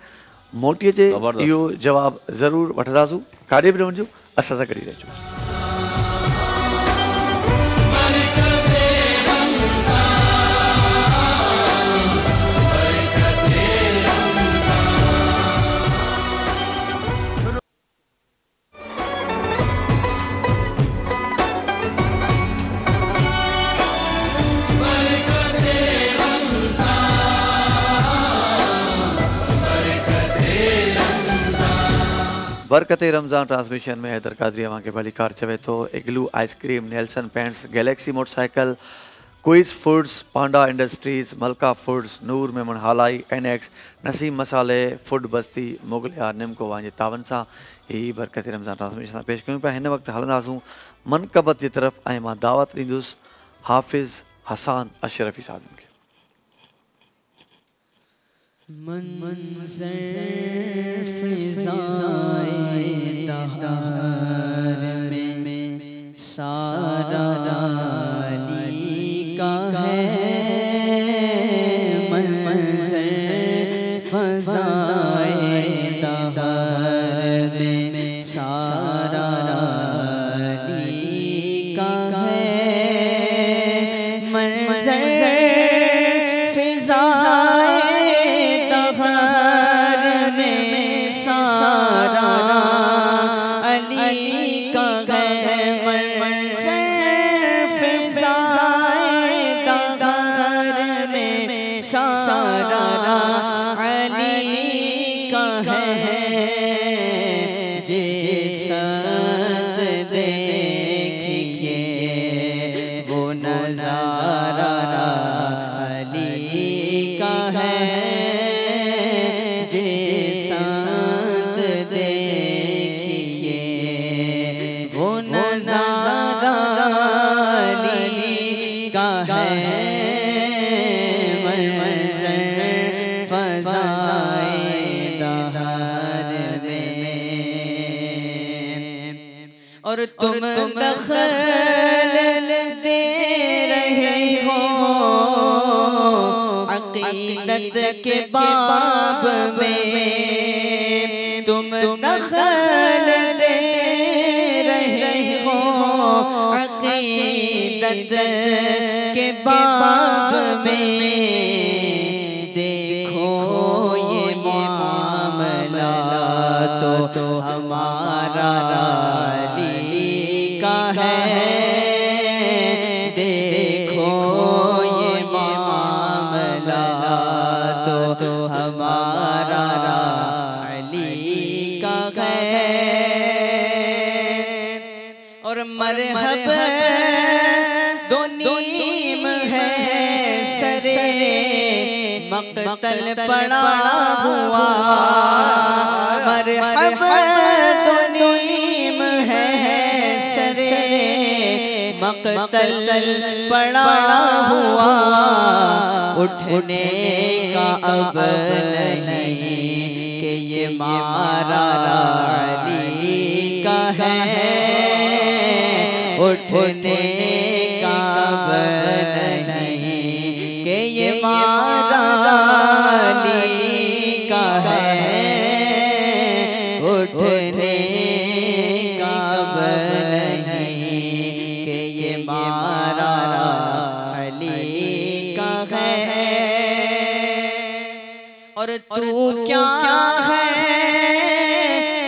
मोटी अचे इहो जवाबु ज़रूरु वठंदासूं। काॾे बि न वञो, असां सां गॾु रहिजो। बरकते रमज़ान ट्रांसमिशन में हैदर कादरी अव्हां खे भलीकार चवे थो। इग्लू ice cream, Nelson paints, Galaxy motorcycle, quiz foods, पांडा इंडस्ट्रीज़, मलका फूड्स, नूर मेमन हालाई, एनएक्स, नसीम मसाले, फूड बस्ती, मुगलिया, निमको वांजे तावन सां ही बरकते रमज़ान ट्रांसमिशन सां पेश कयूं पिया। हिन वक़्तु हलंदासूं मनक़बत जी तरफ़, ऐं मां दावत ॾींदुसि हाफ़िज़ हसान अशरफ़ी साहब खे। सारा अली का है, मंज़र फ़ज़ाए दहर में सारा अली का है, मंज़र फ़ज़ाए दहर में सारा अली का है, और तुम दखल दे रहे हो अक़ीदत के बाब में, तुम दखल दे रहे हो अक़ीदत के बाब में। देखो ये मामला तो हमारा है, देखो ये मामला तो हमारा अली का है। और मरहब दो नीम है सरे मक़तल पड़ा हुआ, मरहब दो नीम है मक़तल पड़ा हुआ, उठने का अब नहीं कि ये मारा अली का है, उठने का अब नहीं कि ये मारा अली का है, उठने का अब नहीं कि ये मारा अली का है। और तू क्या है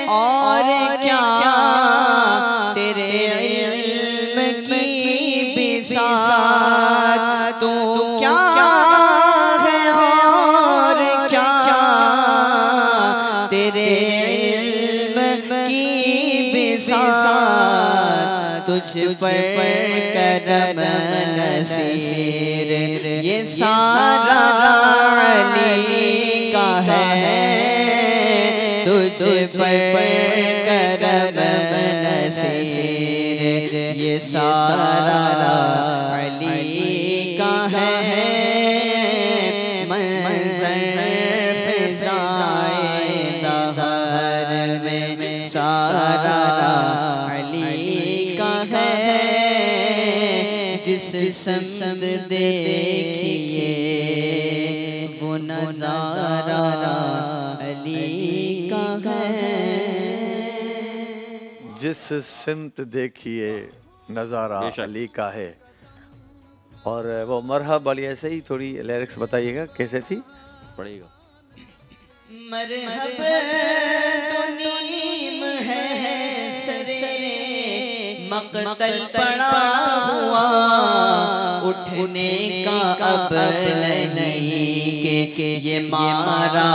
और क्या तेरे इल्म की बिसात, तू क्या है और क्या तेरे इल्म की बिसात, तुझ पर करम नसीर ये सारा अली का है, तुझ पर करम नसीर ये सारा अली का है। मंज़र फ़िज़ाए दहर में सारा अली का है, जिस समद देखिए वो नज़ारा अली का है। जिस सिमत देखिए नज़ारा अली का है। और वो मरहब वाली ऐसे ही थोड़ी लिरिक्स बताइएगा कैसे थी? पड़ेगा मरहब तो नीम है सरे मक़तल पड़ा हुआ, उठने का अब नहीं कि ये मारा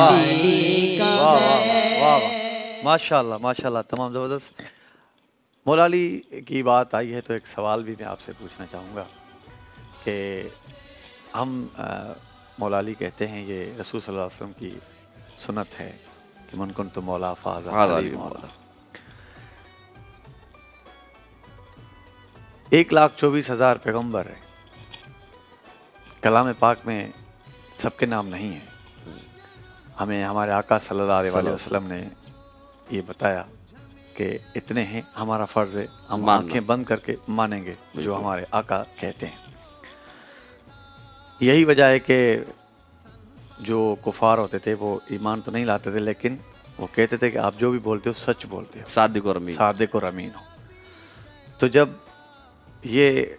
अली का है। माशाल्लाह माशाल्लाह, तमाम ज़बरदस्त। मौला अली की बात आई है तो एक सवाल भी मैं आपसे पूछना चाहूँगा कि हम मौला अली कहते हैं ये रसूल सल्लल्लाहु अलैहि वसल्लम की सुन्नत है कि मन कुन तो मौला फ़ाज़ा अली मौला। 1,24,000 पैगम्बर है, कलाम पाक में सबके नाम नहीं है। हमें हमारे आका सल्लल्लाहु अलैहि वसल्लम ने ये बताया कि इतने हैं, हमारा फ़र्ज़ है हम आंखें बंद करके मानेंगे जो हमारे आका कहते हैं। यही वजह है कि जो कुफार होते थे वो ईमान तो नहीं लाते थे, लेकिन वो कहते थे कि आप जो भी बोलते हो सच बोलते हो, सादिक और अमीन, सादिक और अमीन हो। तो जब ये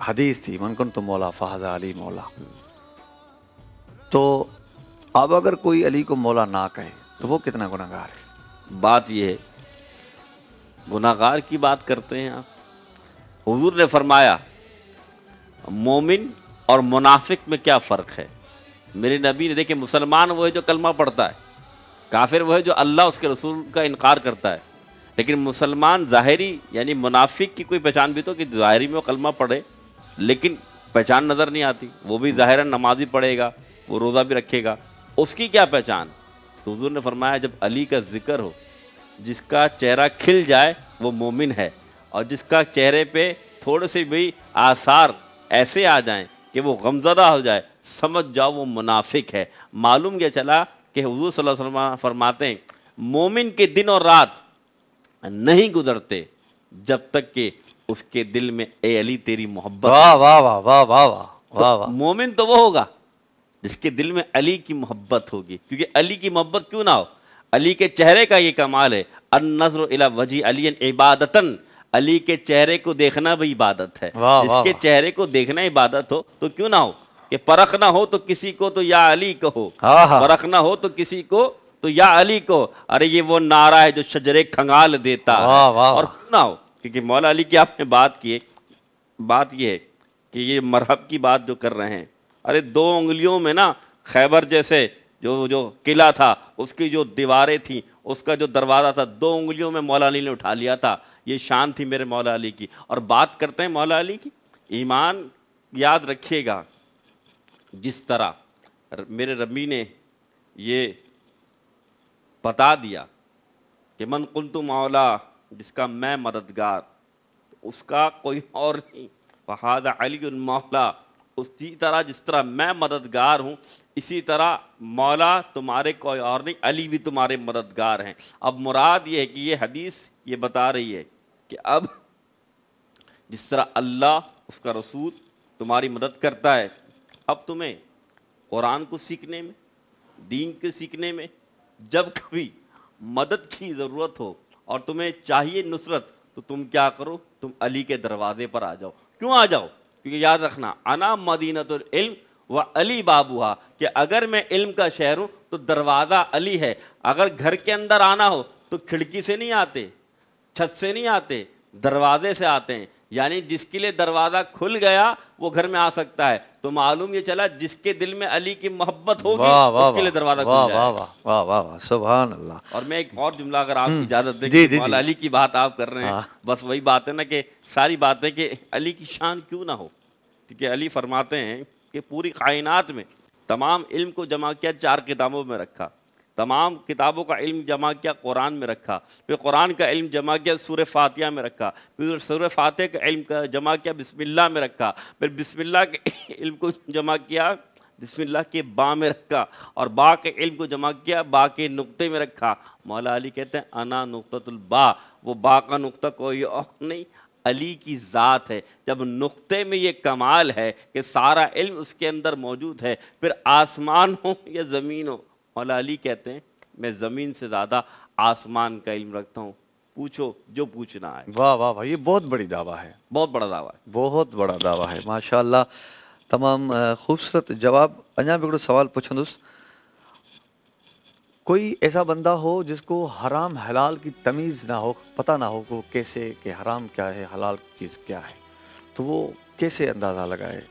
हदीस थी मन कुन तो मौला फ़ाज़ा अली मौला, तो अब अगर कोई अली को मौला ना कहे तो वो कितना गुनहगार है? बात ये है, गुनाहगार की बात करते हैं आप। हुजूर ने फरमाया मोमिन और मुनाफिक में क्या फ़र्क है। मेरे नबी ने, देखिए मुसलमान वो है जो कलमा पढ़ता है, काफिर वो है जो अल्लाह उसके रसूल का इनकार करता है। लेकिन मुसलमान ज़ाहिरी यानी मुनाफिक की कोई पहचान भी तो कि ज़ाहिरी में वो कलमा पढ़े लेकिन पहचान नज़र नहीं आती, वो भी ज़ाहिरन नमाज भी पढ़ेगा, वो रोज़ा भी रखेगा, उसकी क्या पहचान। तो हुजूर ने फरमाया जब अली का जिक्र हो, जिसका चेहरा खिल जाए वो मोमिन है, और जिसका चेहरे पे थोड़े से भी आसार ऐसे आ जाएं कि वो गमज़दा हो जाए, समझ जाओ वो मुनाफिक है। मालूम ये चला कि हुजूर सल्लल्लाहु अलैहि वसल्लम फरमाते हैं मोमिन के दिन और रात नहीं गुजरते जब तक कि उसके दिल में ए अली तेरी मोहब्बत। वाह वाह वाह वाह वाह वाह वाह। मोमिन तो वो होगा जिसके दिल में अली की मोहब्बत होगी, क्योंकि अली की मोहब्बत क्यों ना हो, अली के चेहरे का ये कमाल है, अन्नज़्रु इला वजी अली इबादतन, अली के चेहरे को देखना भी इबादत है। जिसके चेहरे को देखना इबादत हो तो क्यों ना हो, कि परख ना हो तो किसी को तो या अली कहो, परख ना हो तो किसी को तो या अली कहो। अरे ये वो नारा है जो शजरे खंगाल देता है। और क्यों ना हो, क्योंकि मौला अली की आपने बात की है, बात ये है कि ये मरहब की बात जो कर रहे हैं, अरे 2 उंगलियों में ना खैबर जैसे जो किला था उसकी जो दीवारें थी, उसका जो दरवाज़ा था, 2 उंगलियों में मौला अली ने उठा लिया था। ये शान थी मेरे मौला अली की। और बात करते हैं मौला अली की, ईमान याद रखिएगा, जिस तरह मेरे रब्बी ने ये बता दिया कि मन कुन्तु मौला, जिसका मैं मददगार, उसका कोई और नहीं, फ़हाज़ा अली मौला, उसी तरह जिस तरह मैं मददगार हूँ, इसी तरह मौला तुम्हारे कोई और नहीं, अली भी तुम्हारे मददगार हैं। अब मुराद ये है कि ये हदीस ये बता रही है कि अब जिस तरह अल्लाह उसका रसूल तुम्हारी मदद करता है, अब तुम्हें कुरान को सीखने में, दीन के सीखने में जब कभी मदद की ज़रूरत हो और तुम्हें चाहिए नुसरत, तो तुम क्या करो, तुम अली के दरवाजे पर आ जाओ। क्यों आ जाओ? क्योंकि याद रखना, अना मदीनतुल इल्म व अली बाबूहा, कि अगर मैं इल्म का शहर हूँ तो दरवाज़ा अली है। अगर घर के अंदर आना हो तो खिड़की से नहीं आते, छत से नहीं आते, दरवाजे से आते हैं। यानी जिसके लिए दरवाज़ा खुल गया वो घर में आ सकता है। तो मालूम ये चला जिसके दिल में अली की मोहब्बत होगी उसके लिए दरवाज़ा खुल जाएगा। वाह वाह वाह, सुभान अल्लाह। और मैं एक और जुमला अगर आप इजाज़त दें, मौला अली की बात आप कर रहे हैं, बस वही बात है ना कि सारी बातें कि अली की शान क्यों ना हो। क्योंकि अली फरमाते हैं कि पूरी कायनात में तमाम इल्म को जमा किया 4 किताबों में रखा, तमाम किताबों का इल्म जमा किया कुरान में रखा, फिर कुरान का इल्म जमा किया सूरह फातिहा में रखा, फिर सूरह फातिहा का इल्म का जमा किया बिस्मिल्लाह में रखा, फिर बिस्मिल्लाह के इल्म को जमा किया बिस्मिल्लाह के बा में रखा, और बा के इल्म को जमा किया बा के नुक्ते में रखा। मौला अली कहते हैं अना नुक्ततुल बा, वो बा का नुक्ता कोई और नहीं, अली की ज़ात है। जब नुक्ते में ये कमाल है कि सारा इल्म उसके अंदर मौजूद है, फिर आसमान हो या ज़मीन हो, मौला अली कहते हैं मैं ज़मीन से ज़्यादा आसमान का इल्म रखता हूँ, पूछो जो पूछना है। वाह वाह वाह, ये बहुत बड़ी दावा है, बहुत बड़ा दावा है, बहुत बड़ा दावा है, माशाअल्लाह। तमाम ख़ूबसूरत जवाब। अञा भी हिकिड़ो सवाल पुछंदुसि, कोई ऐसा बंदा हो जिसको हराम हलाल की तमीज़ ना हो, पता ना हो को कैसे कि हराम क्या है हलाल चीज़ क्या है, तो वो कैसे अंदाज़ा लगाए?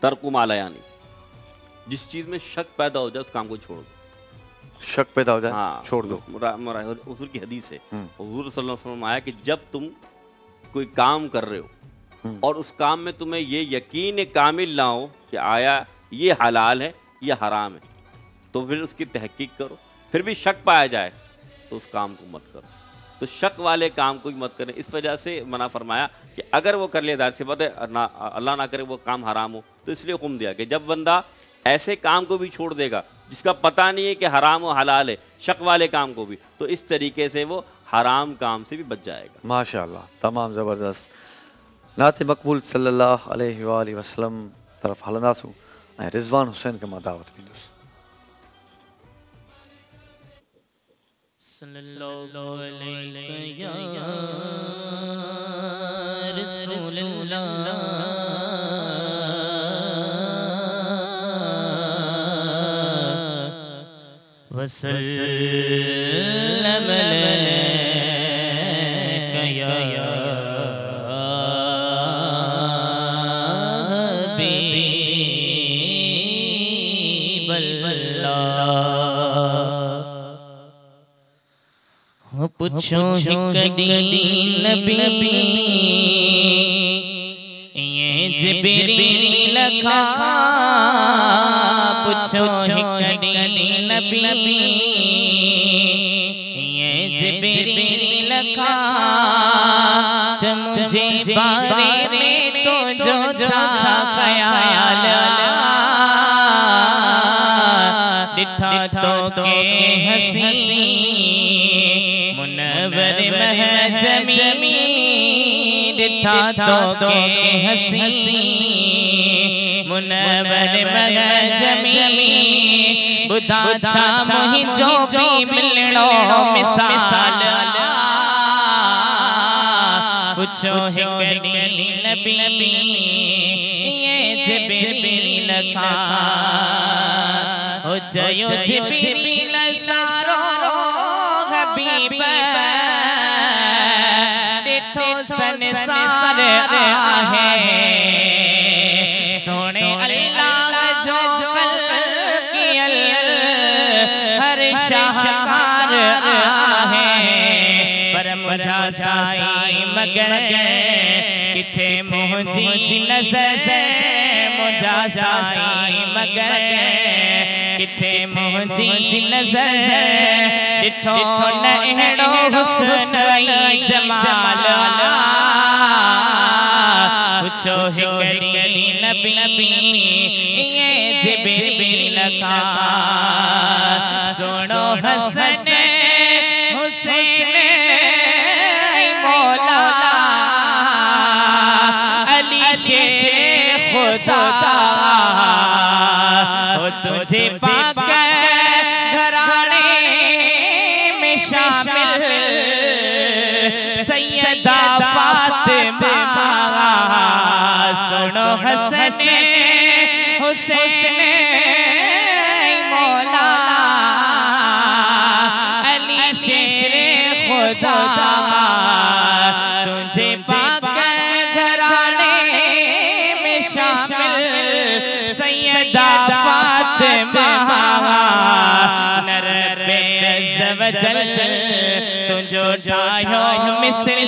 तर्क माला, यानी जिस चीज़ में शक पैदा हो जाए उस काम को छोड़ दो। शक पैदा हो जाए, हाँ, छोड़ दो। हुजूर की हदीस है, हुजूर सल्लल्लाहु अलैहि वसल्लम आया कि जब तुम कोई काम कर रहे हो और उस काम में तुम्हें ये यकीन कामिल ना हो कि आया ये हलाल है या हराम है, तो फिर उसकी तहकीक करो। फिर भी शक पाया जाए तो उस काम को मत करो। तो शक वाले काम को भी मत करें। इस वजह से मना फरमाया कि अगर वो कर ले, जाहिर सी बात है अल्लाह ना करे वो काम हराम हो, तो इसलिए हुक्म दिया कि जब बंदा ऐसे काम को भी छोड़ देगा जिसका पता नहीं है कि हराम और हलाल है, शक वाले काम को भी, तो इस तरीके से वो हराम काम से भी बच जाएगा। माशाअल्लाह, तमाम ज़बरदस्त। नात मक़बूल सल्लल्लाहु अलैहि वसल्लम तरफ़ हलंदासूं ऐं रिज़वान हुसैन खे मां दावत ॾींदुसि। सल्लल्लाहु अलैहि या रसूलल्लाह वसल्लम अलैका या हबीबल्लाह। पुछो हिकड़ी नबी ये जिब्रील लखा, पुछो हिकड़ी नबी ये जिब्रील लखा, तो मुझे बारे में तो जो छा ख्याल दिठा तो के हंसी मुनव्वर महजमी, दिठा तो के हंसी मुनव्वर महजमी, बुधा छा मुहिंजो भी मिलणो मिसाल। पुछो हिकड़ी नबी ये जिब्रील लखा, ओ चयो जिब्रील सारो हबीब डिठो संसार आहे, सोने अल्लाह जो कियल हर शाहकार आहे, पर मुझा साईं मगर किथे मुझी नज़र, मुझा साईं मगर किथे मुझी नज़र, डिठो न अहिड़ो हुस्न ऐं जमाल। पूछो हिकड़ी नबी ये जिब्रील का सुनो हसन हुसैन मौला अली शेर खुदा हो तुझे पाकर घराने में शामिल सैयदा फातिमा सुनो हसन हुसैन मौला अली शेर खुदा तुझे पाकर घराने में शामिल सैयदा फातिमा नरबे अज़्ज़वजल तुझो ठायो मिसल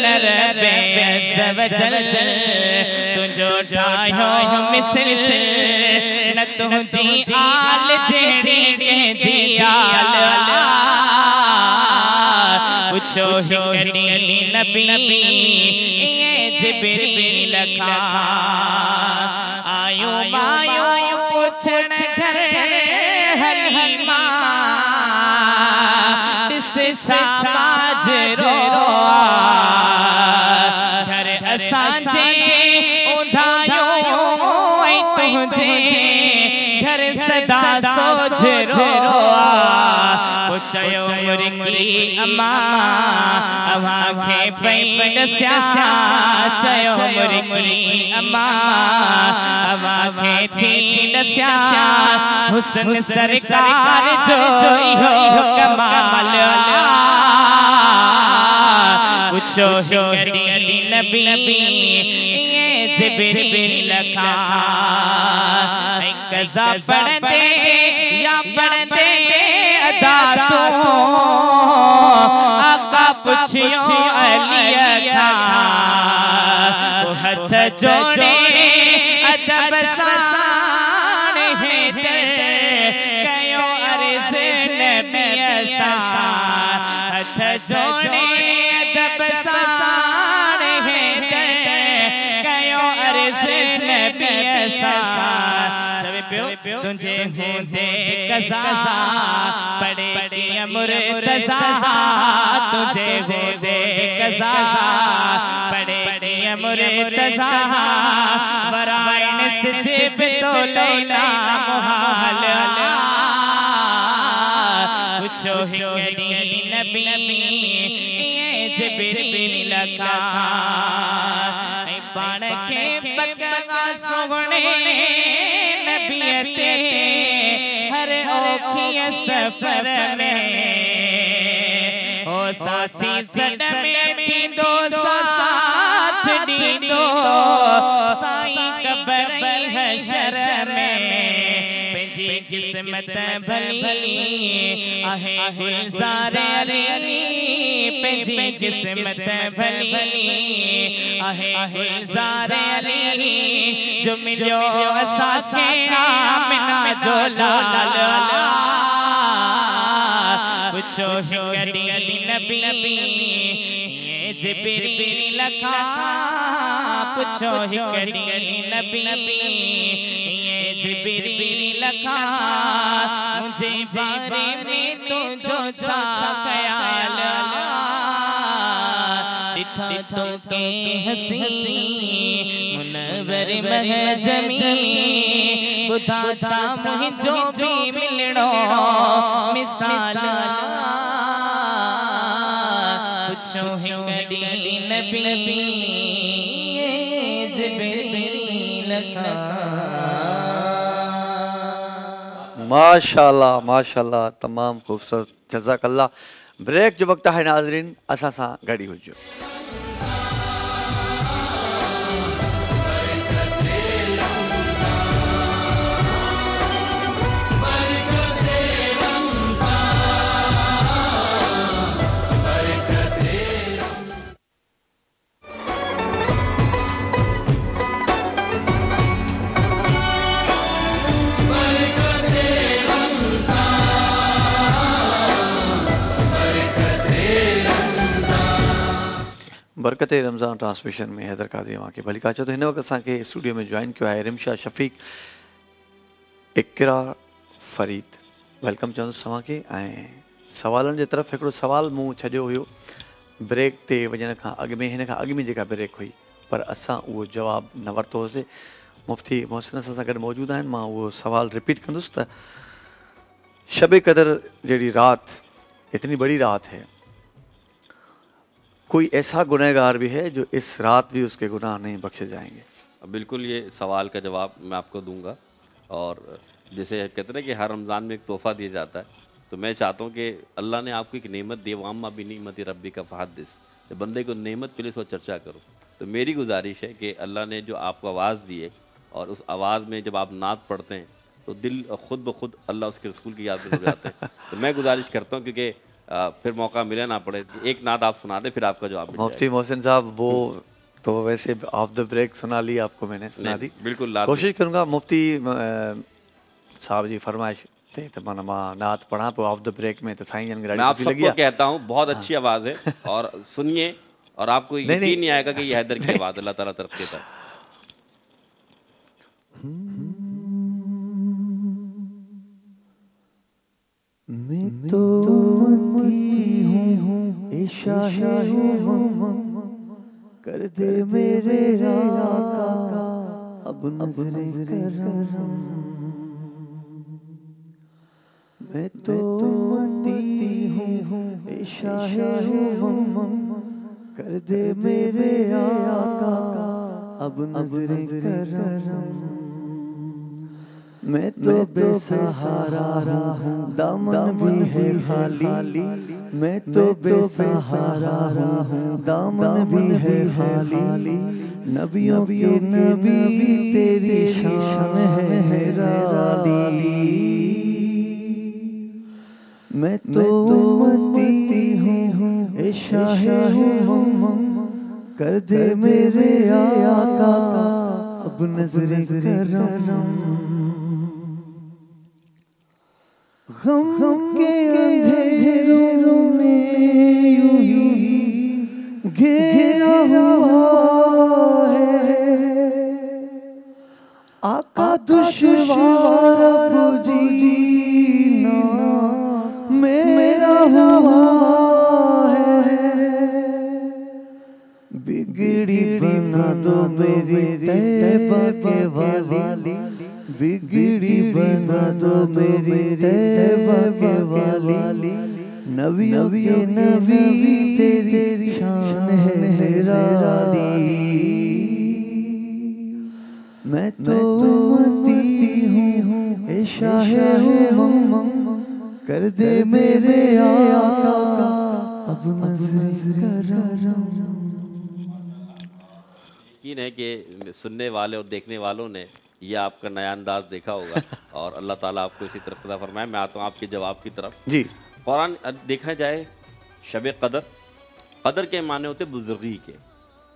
नरबे अज़्ज़वजल तुझो ठायो मिसल न तुझी आल जेड़ी के जियाल पूछो हिकड़ी नबी ये जिब्रील का आयो मायो पूछण घर हलीमा दिस समाज रोआ घर असांजे उधायो ऐं तुझे घर सदा सोच रोआ पुछयो मुर्गी अम्मा अवांखे पई दस्या चयो मुर्गी अम्मा अवांखे थी दस्या हुस्न सरकार जो इहो कमाल पूछो हिकड़ी नबी ये जिब्रील का कज़ा पढ़ते या पढ़ते अदा तो आका पुछियो अली का हथ जोड़े अदब साण है कयो अर्ज़ नबी सा हथ जोड़े अदब साण है कयो अर्ज़ नबी सा तुझे होंदे कज़ा पड़े मुर्तज़ा तुझे होंदे कज़ा पड़े मुर्तज़ा बराइन सिजिब तो लैला मुहाल पूछो हिकड़ी नबी ये जिब्रील का पाण के बका सोहणे नबीते हर औखिय सफर में ओ साथी सड में थींदो साथ ॾींदो साईं क़बर हशर में पंहिंजी किस्मत भली आहे गुलज़ार अली पंहिंजी किस्मत भली आहे गुलज़ार अली जो मिलियो असांखे आमिना जो लाल पूछो हिकड़ी नबी ये जिब्रील का पूछो हिकड़ी नबी ये जिब्रील का मुझे बारे में तुझो छा ख्याल दिठा तो के हसी मुनवर महजमी बुधा छा मुझो भी मिलणो मिसाल पूछो हिकड़ी नबी ये जिब्रील का माशाल्लाह माशाल्लाह तमाम खूबसूरत जज़ाकल्लाह। ब्रेक जो वक्त है नाज़रीन असां सां गॾु हुजो। बरकत रमज़ान ट्रांसमिशन में हैदर कादरी मां खे भली का चओ त हिन वक़्तु असांखे स्टूडियो में जॉइन कयो आहे रिमशा शफ़ीक इकरा फ़रीद। वेलकम चवंदुसि तव्हांखे। ऐं सवालनि जे तरफ़ हिकिड़ो सुवाल मूं छॾियो हुयो ब्रेक ते वञण खां अॻु में, हिन खां अॻु में जेका ब्रेक हुई, पर असां उहो जवाबु न वरितो होसीं। मुफ़्ती मोहसिन सां गॾु मौजूदु आहिनि। मां उहो सवाल रिपीट कंदुसि त शब कदर जहिड़ी रात, इतनी बड़ी रात है, कोई ऐसा गुनहगार भी है जो इस रात भी उसके गुनाह नहीं बख्शे जाएंगे? बिल्कुल, ये सवाल का जवाब मैं आपको दूंगा। और जैसे कहते हैं कि हर रमज़ान में एक तोहफ़ा दिया जाता है, तो मैं चाहता हूँ कि अल्लाह ने आपको एक नेमत दी, वाम्मा भी नेमत रब्बी का फ़हदिस, जब बंदे को नेमत मिले उसको चर्चा करो। तो मेरी गुजारिश है कि अल्लाह ने जो आपको आवाज़ दी है और उस आवाज़ में जब आप नात पढ़ते हैं तो दिल खुद ब खुद अल्लाह उसके रसूल की याद में हो जाते हैं। तो मैं गुजारिश करता हूँ, क्योंकि फिर मौका मिले ना पड़े, एक नात आप सुना दें फिर आपका जवाब मिल मुफ्ती मोहसिन साहब वो तो वैसे ऑफ द ब्रेक सुना ली, आपको मैंने सुना दी। बिल्कुल कोशिश करूँगा मुफ्ती साहब जी फरमाइश थे तो माना मां नात पढ़ा पे ऑफ द ब्रेक में, तो साईं जन मैं आप सबको कहता हूँ बहुत अच्छी आवाज़ है और सुनिए, और आपको यकीन नहीं आएगा कि ये हैदर की आवाज़ अल्लाह ताला तरफ देता है। मैं तो उम्मती हूँ, ए शाहे उम्म, कर दे मेरे आका अब नज़रे करम। मैं तो उम्मती हूँ, ए शाहे उम्म, कर दे मेरे आका अब नज़रे करम। मैं तो बेसहारा हूँ, दामन भी है खाली। मैं तो बेसहारा हूँ, दामन भी है खाली। नबियों के नबी तेरी शान है निराली। मैं तो उम्मती हूँ, ए शाहे उम्म, कर दे मेरे आका अब नज़रे करम। गम के अंधेरों में यूं ही घेरा हुआ है, आका दुश्वार अब जीना मेरा हुआ है। बिगड़ी बना दो मेरी तैबा के वाली, बिगड़ी बना दो मेरी तैबा के वाली। नबियों के नबी तेरी शान है निराली। मैं तो उम्मती हूँ, ए शाहे उम्म, कर दे मेरे आका अब नज़रे करम। यकीन है कि सुनने वाले और देखने वालों ने ये आपका नया अंदाज देखा होगा और अल्लाह ताला आपको इसी तरफ अता फरमाए। मैं आता हूँ आपके जवाब की तरफ जी। कुरान देखा जाए, शब कदर, कदर के माने होते बुजुर्गी के,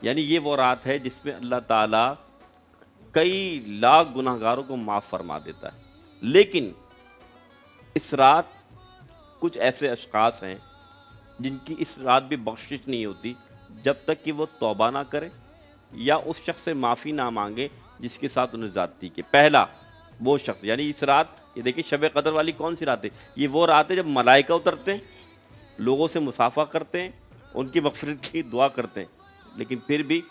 यानी ये वो रात है जिसमें अल्लाह ताला कई लाख गुनाहगारों को माफ़ फरमा देता है। लेकिन इस रात कुछ ऐसे अशख़ास हैं जिनकी इस रात भी बख्शिश नहीं होती जब तक कि वो तौबा ना करे या उस शख्स से माफ़ी ना मांगे जिसके साथ उन्हें ज़्यादती की। पहला वो शख्स, यानी इस रात, ये देखिए शब कदर वाली कौन सी रात है? ये वो रात है जब मलाइका उतरते हैं, लोगों से मुसाफा करते हैं, उनकी मग़फ़िरत की दुआ करते हैं, लेकिन फिर भी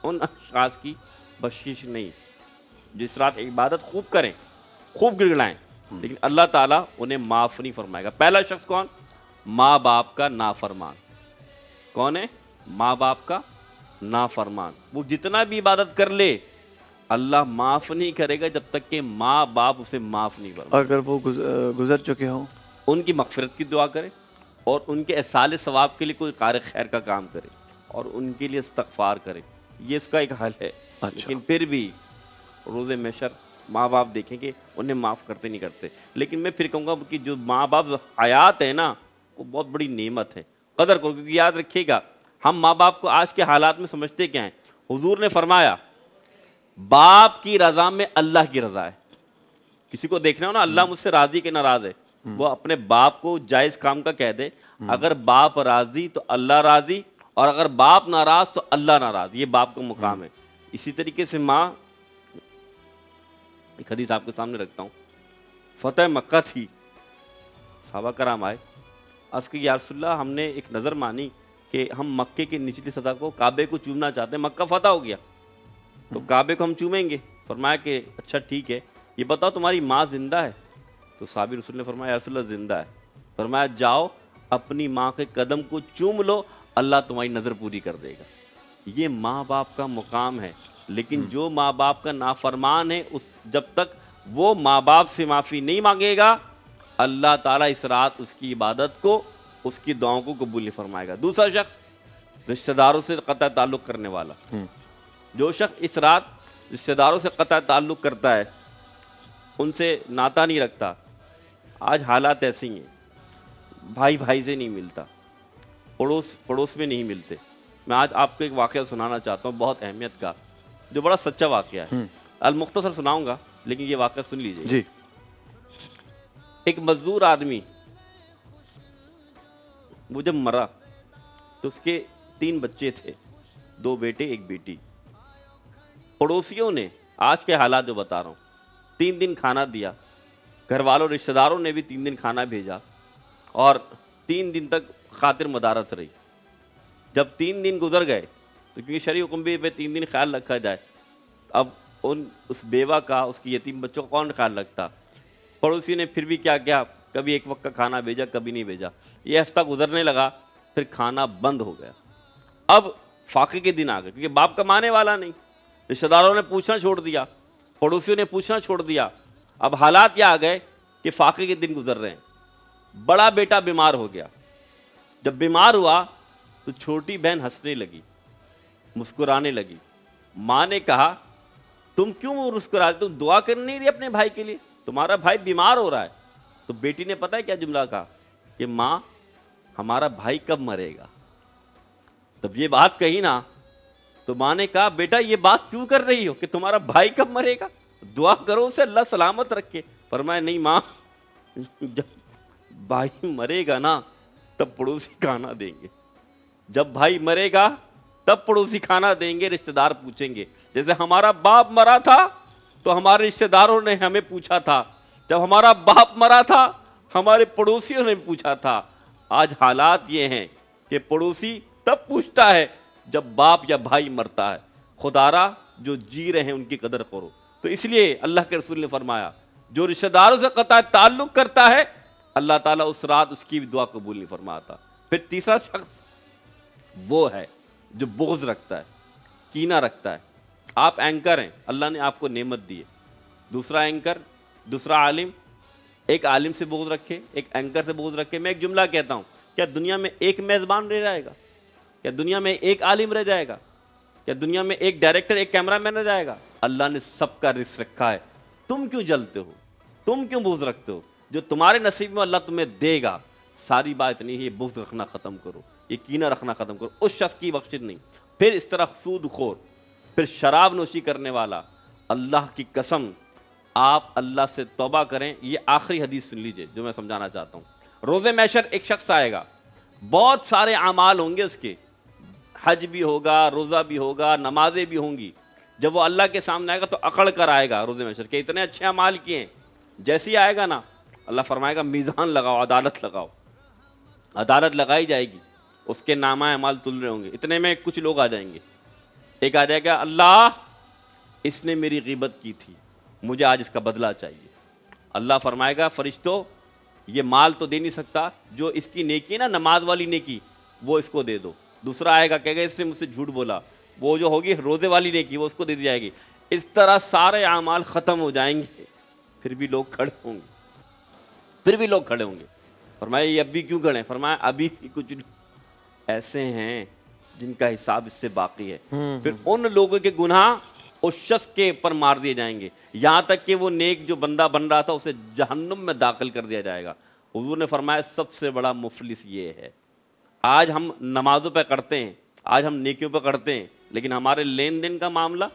उन अशख़ास की बख्शिश नहीं। जिस रात इबादत खूब करें, खूब गिड़गिड़ाएँ, लेकिन अल्लाह ताला उन्हें माफ़ नहीं फरमाएगा। पहला शख्स कौन? माँ बाप का नाफरमान। कौन है? माँ बाप का नाफरमान। वो जितना भी इबादत कर ले अल्लाह माफ़ नहीं करेगा जब तक कि माँ बाप उसे माफ़ नहीं करेगा। अगर वो गुजर चुके हों, उनकी मग़फ़िरत की दुआ करे और उनके एहसाल सवाब के लिए कोई कार खैर का काम करे और उनके लिए इस्तग़फ़ार करे, ये इसका एक हल है। अच्छा। लेकिन फिर भी रोज़े महशर माँ बाप देखेंगे उन्हें माफ़ करते नहीं करते। लेकिन मैं फिर कहूँगा कि जो माँ बाप हयात है ना, वो बहुत बड़ी नेमत है, कदर करो। क्योंकि याद रखिएगा, हम माँ बाप को आज के हालात में समझते क्या हैं? हुजूर ने फरमाया बाप की रज़ा में अल्लाह की रज़ा है। किसी को देखना हो ना अल्लाह मुझसे राज़ी के नाराज़ है, वो अपने बाप को जायज़ काम का कह दे। अगर बाप राज़ी तो अल्लाह राज़ी और अगर बाप नाराज तो अल्लाह नाराज, ये बाप का मुकाम है। इसी तरीके से माँ, एक हदीस आपके सामने रखता हूँ। फतेह मक्का थी, सहाबा कराम आए, अर्ज़ की या रसूलल्लाह हमने एक नज़र मानी कि हम मक्के की निचली सतह को, काबे को चूमना चाहते हैं, मक्का फतह हो गया तो काबे को हम चूमेंगे। फरमाया कि अच्छा ठीक है, ये बताओ तुम्हारी माँ जिंदा है? तो साबिर रसूल ने फरमाया या रसूलल्लाह जिंदा है। फरमाया जाओ अपनी माँ के कदम को चूम लो, अल्लाह तुम्हारी नज़र पूरी कर देगा। ये माँ बाप का मुकाम है। लेकिन जो माँ बाप का नाफरमान है, उस जब तक वो माँ बाप से माफ़ी नहीं मांगेगा, अल्लाह ताला इस रात उसकी इबादत को, उसकी दुआओं को कबूल नहीं फरमाएगा। दूसरा शख्स रिश्तेदारों से क़त्अ ताल्लुक़ करने वाला, जो शख्स इस रात रिश्तेदारों से क़त्अ ताल्लुक़ करता है, उनसे नाता नहीं रखता। आज हालात ऐसी हैं, भाई भाई से नहीं मिलता, पड़ोस में नहीं मिलते। मैं आज आपको एक वाक़या सुनाना चाहता हूँ, बहुत अहमियत का, जो बड़ा सच्चा वाक़या है। अल-मुख्तसर सुनाऊंगा, लेकिन ये वाक़या सुन लीजिए जी। एक मजदूर आदमी, वो जब मरा तो उसके 3 बच्चे थे, 2 बेटे 1 बेटी। पड़ोसियों ने, आज के हालात जो बता रहा हूँ, 3 दिन खाना दिया, घर वालों रिश्तेदारों ने भी 3 दिन खाना भेजा, और 3 दिन तक खातिर मदारत रही। जब 3 दिन गुजर गए तो क्योंकि शरई हुक्म भी पे 3 दिन ख्याल रखा जाए, अब उस बेवा का, उसकी यतीम बच्चों का कौन ख्याल रखता? पड़ोसी ने फिर भी क्या किया, कभी एक वक्त का खाना भेजा, कभी नहीं भेजा। ये हफ्ता गुजरने लगा, फिर खाना बंद हो गया। अब फाके के दिन आ गए, क्योंकि बाप कमाने वाला नहीं, रिश्तेदारों ने पूछना छोड़ दिया, पड़ोसियों ने पूछना छोड़ दिया। अब हालात यह आ गए कि फाके के दिन गुजर रहे हैं। बड़ा बेटा बीमार हो गया। जब बीमार हुआ तो छोटी बहन हंसने लगी, मुस्कुराने लगी। माँ ने कहा तुम क्यों मुस्कुरा रहे, तुम दुआ कर नहीं रही अपने भाई के लिए, तुम्हारा भाई बीमार हो रहा है। तो बेटी ने पता है क्या जुमला कहा कि माँ हमारा भाई कब मरेगा। तब ये बात कही ना, तो माँ ने कहा बेटा ये बात क्यों कर रही हो कि तुम्हारा भाई कब मरेगा, दुआ करो उसे अल्लाह सलामत रखे। फरमाया नहीं माँ, जब भाई मरेगा ना तब पड़ोसी खाना देंगे, जब भाई मरेगा तब पड़ोसी खाना देंगे, रिश्तेदार पूछेंगे। जैसे हमारा बाप मरा था तो हमारे रिश्तेदारों ने हमें पूछा था, जब हमारा बाप मरा था हमारे पड़ोसियों ने पूछा था। आज हालात ये हैं कि पड़ोसी तब पूछता है जब बाप या भाई मरता है। खुदारा जो जी रहे हैं उनकी कदर करो। तो इसलिए अल्लाह के रसूल ने फरमाया जो रिश्तेदारों से क़त्अ ताल्लुक़ करता है, अल्लाह ताला उस रात उसकी भी दुआ कबूल नहीं फरमाता। फिर तीसरा शख्स वो है जो बुग़्ज़ रखता है, कीना रखता है। आप एंकर हैं, अल्लाह ने आपको नेमत दी है। दूसरा एंकर, दूसरा आलिम, एक आलिम से बुग़्ज़ रखे, एक एंकर से बुग़्ज़ रखे। मैं एक जुमला कहता हूँ, क्या दुनिया में एक मेज़बान रह जाएगा? क्या दुनिया में एक आलिम रह जाएगा? क्या दुनिया में एक डायरेक्टर, एक कैमरामैन रह जाएगा? अल्लाह ने सबका रिस्क रखा है। तुम क्यों जलते हो, तुम क्यों बुग़्ज़ रखते हो? जो तुम्हारे नसीब में अल्लाह तुम्हें देगा। सारी बात नहीं है, ये बुग़्ज़ रखना ख़त्म करो, ये कीना रखना ख़त्म करो, उस शख्स की बख्शिश नहीं। फिर इस तरह सूदखोर, फिर शराब नोशी करने वाला, अल्लाह की कसम आप अल्लाह से तौबा करें। ये आखिरी हदीस सुन लीजिए जो मैं समझाना चाहता हूँ। रोज़े महशर एक शख्स आएगा, बहुत सारे अमाल होंगे उसके, हज भी होगा, रोज़ा भी होगा, नमाजें भी होंगी। जब वो अल्लाह के सामने आएगा तो अकड़ कर आएगा रोज़े महशर के, इतने अच्छे अमाल किए हैं। जैसे ही आएगा ना, अल्लाह फरमाएगा मीज़ान लगाओ, अदालत लगाओ। अदालत लगाई जाएगी, उसके नामा अमाल तुल रहे होंगे। इतने में कुछ लोग आ जाएंगे, एक आ जाएगा अल्लाह इसने मेरी ग़ीबत की थी, मुझे आज इसका बदला चाहिए। अल्लाह फरमाएगा फरिश्तों ये माल तो दे नहीं सकता, जो इसकी नेकी है ना, नमाज वाली नेकी, वो इसको दे दो। दूसरा आएगा कहेगा इसने मुझसे झूठ बोला, वो जो होगी रोज़े वाली नेकी वो उसको दे दी जाएगी। इस तरह सारे अमाल ख़त्म हो जाएंगे, फिर भी लोग खड़े होंगे, फिर भी लोग खड़े होंगे। फरमाया ये अभी क्यों खड़े हैं? फरमाया अभी कुछ ऐसे हैं जिनका हिसाब इससे बाकी है। फिर उन लोगों के गुनाह उस शख्स के ऊपर मार दिए जाएंगे, यहाँ तक कि वो नेक जो बंदा बन रहा था उसे जहन्नुम में दाखिल कर दिया जाएगा। हुजूर ने फरमाया सबसे बड़ा मुफलिस ये है। आज हम नमाजों पे करते हैं, आज हम नेकियों पे करते हैं, लेकिन हमारे लेन देन का मामला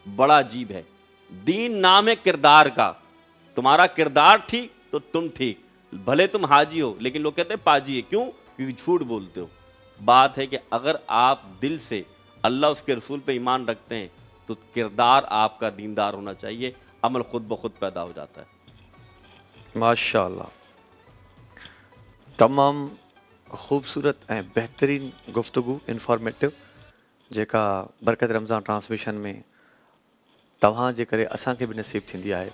बड़ा अजीब है। दीन नाम है किरदार का, तुम्हारा किरदार ठीक तो तुम ठीक, भले तुम हाजी हो लेकिन लोग कहते हैं पाजी है। क्यों? क्योंकि झूठ बोलते हो। बात है कि अगर आप दिल से अल्लाह उसके रसूल पे ईमान रखते हैं तो किरदार आपका दीनदार होना चाहिए, अमल खुद ब खुद पैदा हो जाता है। माशाअल्लाह, तमामु ख़ूबसूरत ऐं बहितरीन गुफ्तगू, इंफॉर्मेटिव, जेका बरकत रमज़ान ट्रांसमिशन में तव्हां जे करे असांखे बि नसीब थींदी आहे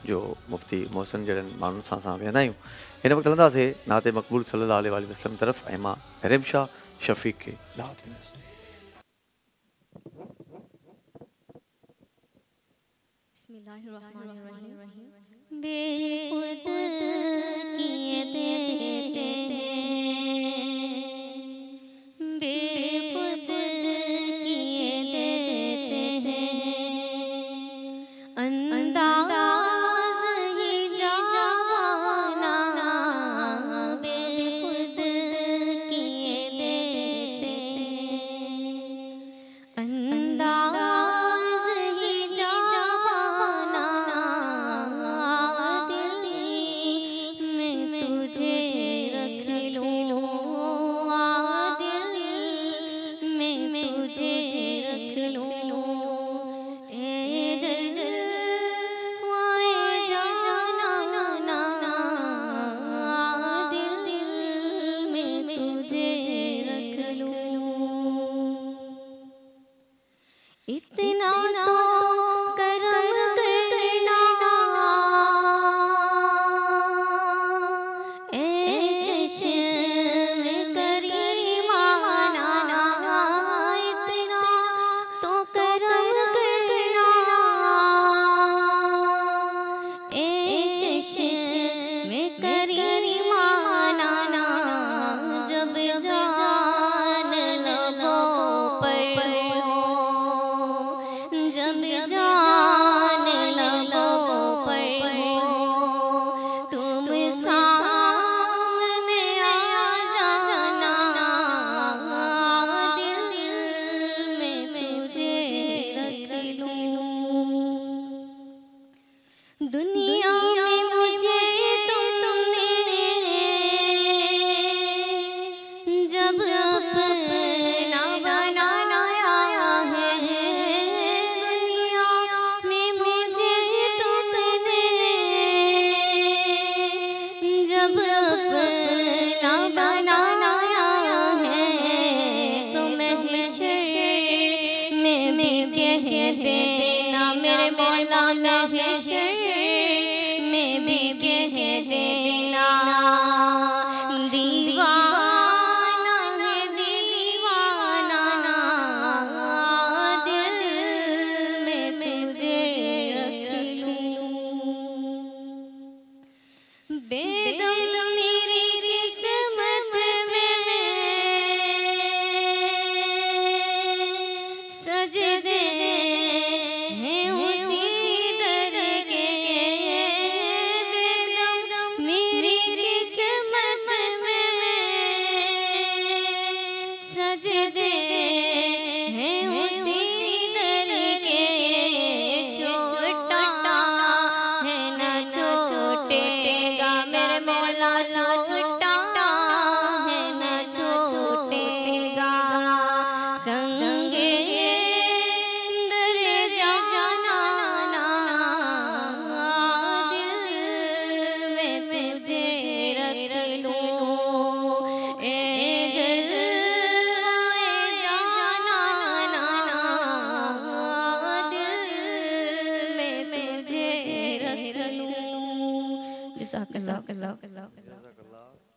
जो मुफ्ती मोहसिन जहिड़नि माण्हुनि सां असां वेंदा आहियूं। हिन वक़्तु हलंदासीं नाते मक़बूल सल्लल्लाहु अलैहि वसल्लम तरफ़ ऐं मां रिमशा शफ़ीक़ खे दावत ॾींदुसि।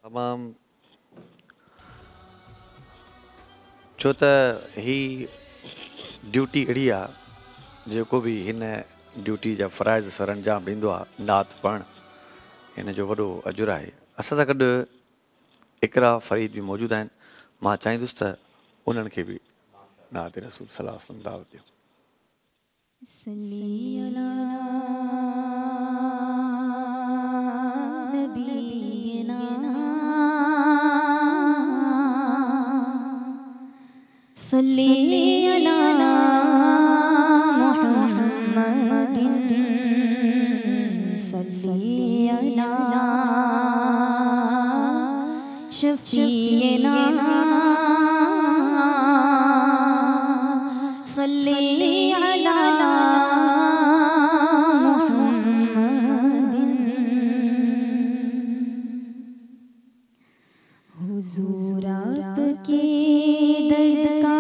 तमामु, छो त ही ड्यूटी अहिड़ी आहे जेको बि हिन ड्यूटी जा फ़राइज़ सर अंजाम ॾींदो आहे, नात पढ़णु हिन जो वॾो अजुरु आहे। असां सां गॾु इकरा फ़रीद बि मौजूदु आहिनि। मां चाहींदुसि त उन्हनि खे बि नात रसूल सल्लल्लाहु अलैहि वसल्लम दावत ॾियो। सल्ली अला मुहम्मदिन, सल्ली अला शफ़ीक़िना शफीना सल्ली अला हुजूर आपके दर का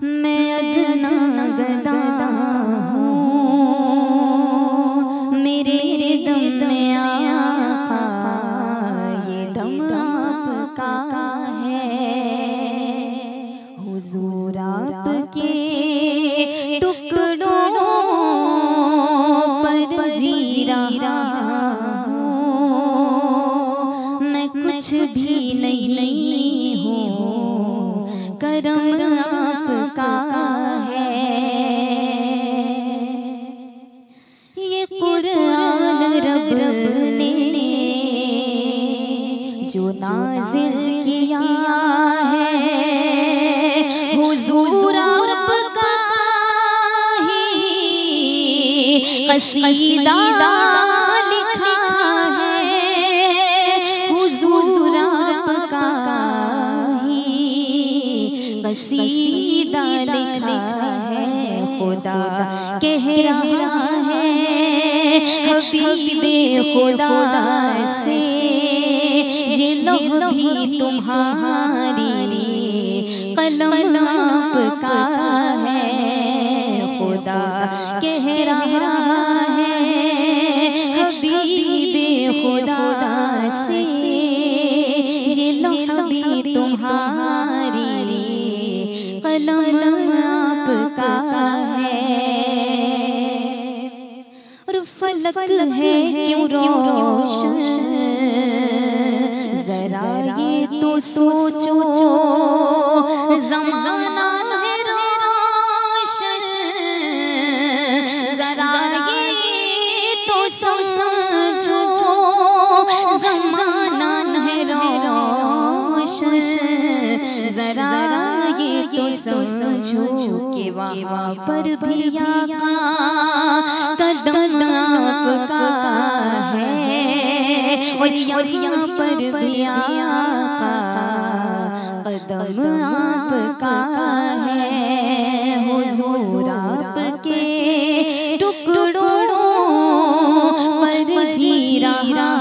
मैं अदना गदा हूँ, मेरे दम में आका ये दम आपका है। हुजूर आपके टुकड़ों पर जी रहा कुछ भी नहीं हूँ, करम आपका है। ये कुरान रब ने जो नाज़िल किया है, हुजूर आपका ही कसीदा लिखा है। हुजूर आपका ही कसीदा लिखा है। खुदा कह रहा है हबीबे खुदा से, ये लौह भी तुम्हारी कलम आपका है। खुदा कह रहा है हबीबे खुदा से, ये लौह भी तुम्हारी कलम आपका है। और फलक है क्यों रोशन, जरा ये तो सोचो, ज़माना है रोशन, जरा ये तो समझो, ज़माना है रोशन, जरा ये तो समझो कि वहाँ पर भी आका कदम आपका है, और यहाँ पर भी आका कदम आपका है। हुजूर आपके टुकड़ों पर जी रहा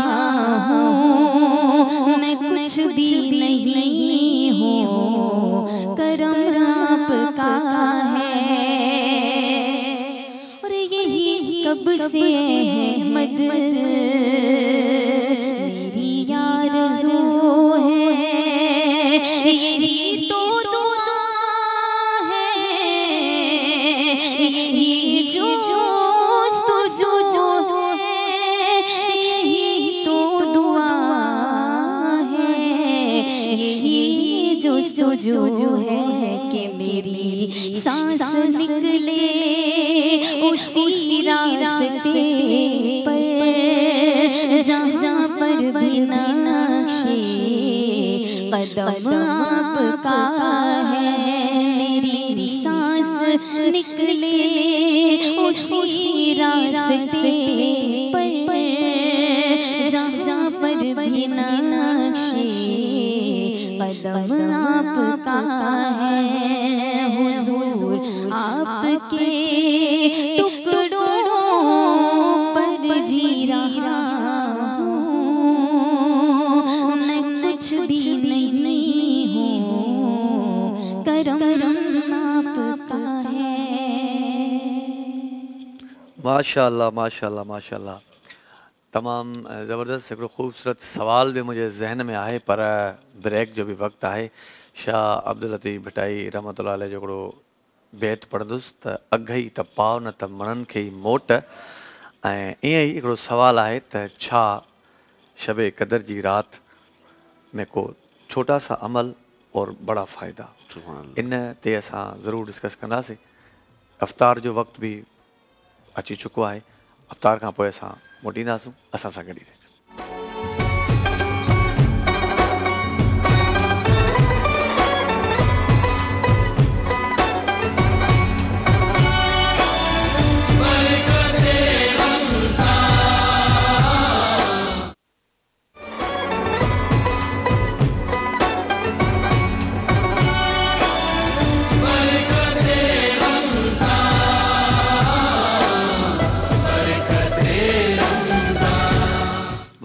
हूँ, मैं कुछ भी नहीं हूँ, करम आपका है। और यही कब से है मदद मेरी आरज़ू है, यही तो दुआ है, यही जो है, यही तो दुआ है, यही जो है कि मेरी सांस निकले उसी रास्ते पर, जहाँ पर भी नक्शे कदम आपका है। मेरी सांस निकले उसी रास्ते पर, जहाँ पर भी नक्शे कदम आपका है। हुजूर आपके टुकड़ों पर जी रहा हूँ, मैं कुछ भी नहीं हूँ, करम आपका है। माशाल्लाह माशाल्लाह माशाल्लाह, तमाम ज़बरदस्त हिकिड़ो ख़ूबसूरत सवाल भी मुझे ज़हन में आहे, पर ब्रेक जो भी वक़्तु आहे। शाह अब्दुल लतीफ़ भटाई रहमतुल्लाह अलैह जो हिकिड़ो बैत पढ़ंदुसि त अघई त पाव न त मणनि खे ई मोट। ऐं ईअं ई हिकिड़ो सुवालु आहे त छा शबे क़दर जी राति में को छोटा सा अमल और बड़ा फ़ाइदा, इन ते असां ज़रूरु डिस्कस कंदासीं। अफ़्तार जो वक़्तु बि अची चुको आहे, अफ़्तार खां पोइ असां मोटींदासूं, असां सां गॾु ई रहिजो।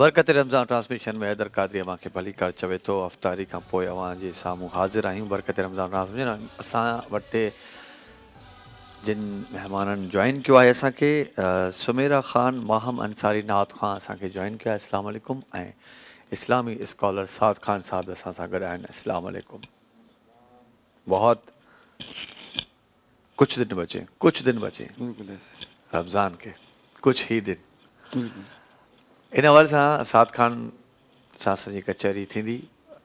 बरकत रमज़ान ट्रांसमिशन में हैदर क़ादरी मां खे भली कर चवे थो। अफ़्तारी खां पोइ अवां जे साम्हूं हाज़िर आहियूं। बरकत रमज़ान ट्रांसमिशन असां वटि जिन महिमाननि जॉइन किया है असांखे सुमेरा ख़ान माहम अंसारी नात खां असांखे जॉइन किया। अस्सलाम वालेकुम। ऐं इस्लामी स्कॉलर साद खान साहब असां सां गॾु आहिनि। अस्सलाम वालेकुम। बहुत कुछ दिन बचे रमज़ान के, कुछ ही दिन। इन हवाले सां साद खान सां असांजी कचहरी थींदी,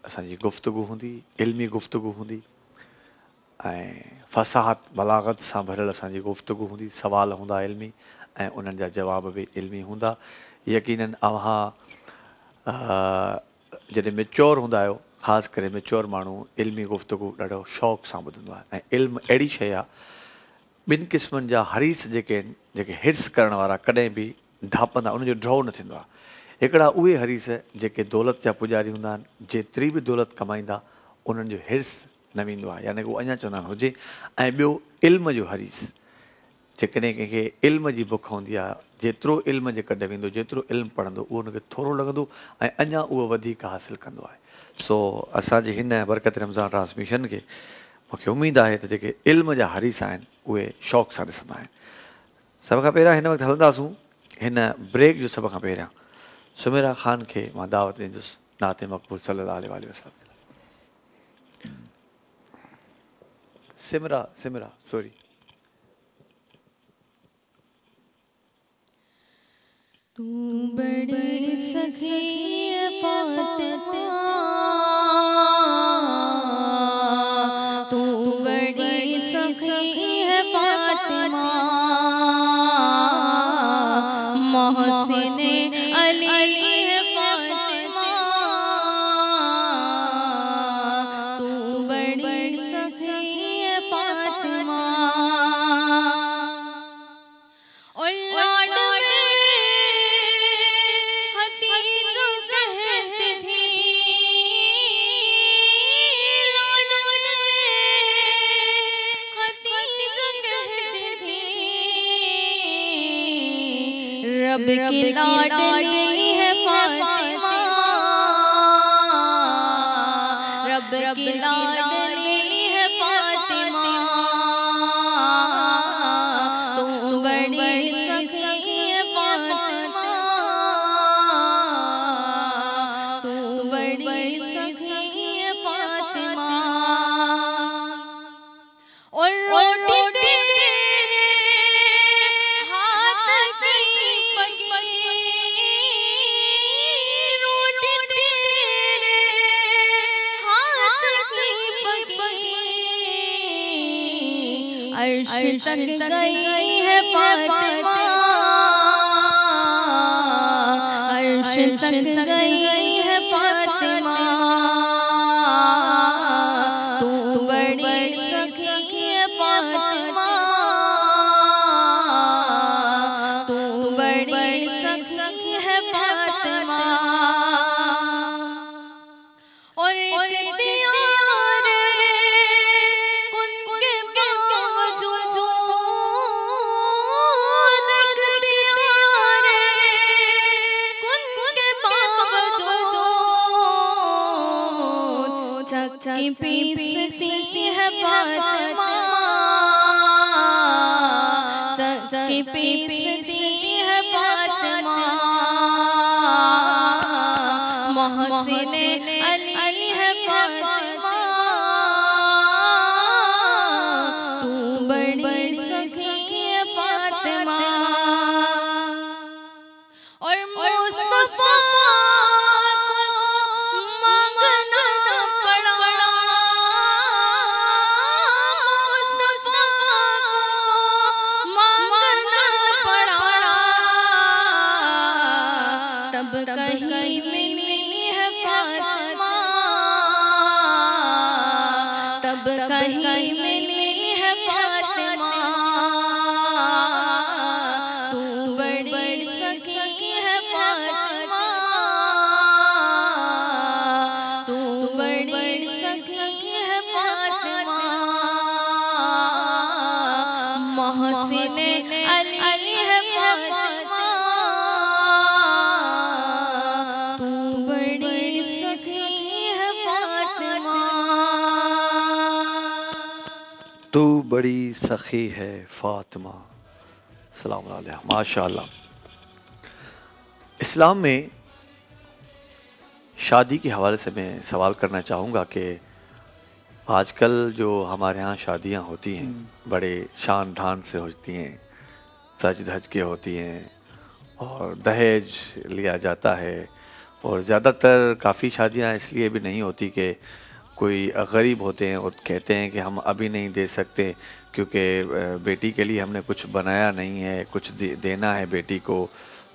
असांजी गुफ़्तगू हूंदी, इल्मी गुफ़्तगू हूंदी ऐं फ़साहत बलागत सां भरियल असांजी गुफ़्तगू हूंदी, सवाल हूंदा इल्मी ऐं उन्हनि जा जवाब बि इल्मी हूंदा। यकीनन अव्हां जॾहिं मेच्योर हूंदा आहियो, ख़ासि करे मेच्योर माण्हू इल्मी गुफ़्तगू ॾाढो शौक़ सां ॿुधंदो आहे। ऐं इल्मु अहिड़ी शइ आहे, ॿिनि क़िस्मनि जा हरीस जेके आहिनि, जेके हिर्स करण वारा कॾहिं बि ढापंदा, उनजो ड्रॉ न थींदो आहे। हिकिड़ा उहे हरीस जेके दौलत जा पुॼारी हूंदा आहिनि, जेतिरी बि दौलत कमाईंदा उन्हनि जो हिर्स न वेंदो आहे, यानी उहो अञा चवंदा आहिनि हुजे। ऐं ॿियो इल्म जो हरीस, जेकॾहिं कंहिंखे इल्म जी बुख हूंदी आहे, जेतिरो इल्म जे कॾहिं वेंदो, जेतिरो इल्मु पढ़ंदो, उहो हुनखे थोरो लॻंदो ऐं अञा उहो वधीक हासिलु कंदो आहे। सो असांजे हिन बरकत रमज़ान ट्रांसमिशन खे मूंखे उमेदु आहे त जेके इल्म जा हरीस आहिनि उहे शौक़ सां ॾिसंदा आहिनि। सभ खां पहिरियां हिन वक़्तु हलंदासूं, हिन ब्रेक जो सभ खां पहिरियां सुमेरा ख़ान खे मां दावत ॾींदुसि नाते मक़बूल सल्लल्लाहु अलैहि वसल्लम। सिमरा सॉरी। तू बड़ी सखी फातिमा, तू बड़ी सखी है फातिमा, मोहसिन अली है फातिमा, तू बड़ी सखी है फातिमा। और लाड रब की लाडली है फातिमा, रब की लाडली है फातिमा, तू बड़ी सखी है फातिमा, तू बड़ी सखी है फातिमा। और रोटी अर्श तक गई है फातिमा, अर्श तक गई है फातिमा, तू बड़ी सखी है फातिमा, तू बड़ी सखी है फातिमा। और की पीसती है फातिमा, की पीसती है फातिमा, मोहसिन अली है फातिमा, तू बड़ी सखी है फातिमा। और मुस्तफा कहीं मिली है फातिमा, तब कहीं मिली है फातिमा, तू बड़ी सखी है फातिमा, तू बड़ी सखी है फातिमा, मोहसिन अली है फातिमा, तू बड़ी सखी है फातिमा, सलाम अलैहा। माशाअल्लाह। इस्लाम में शादी के हवाले से मैं सवाल करना चाहूँगा कि आजकल जो हमारे यहाँ शादियाँ होती हैं बड़े शान धान से होती हैं, सज धज के होती हैं और दहेज लिया जाता है। और ज़्यादातर काफ़ी शादियाँ इसलिए भी नहीं होती कि कोई गरीब होते हैं और कहते हैं कि हम अभी नहीं दे सकते क्योंकि बेटी के लिए हमने कुछ बनाया नहीं है, कुछ देना है बेटी को।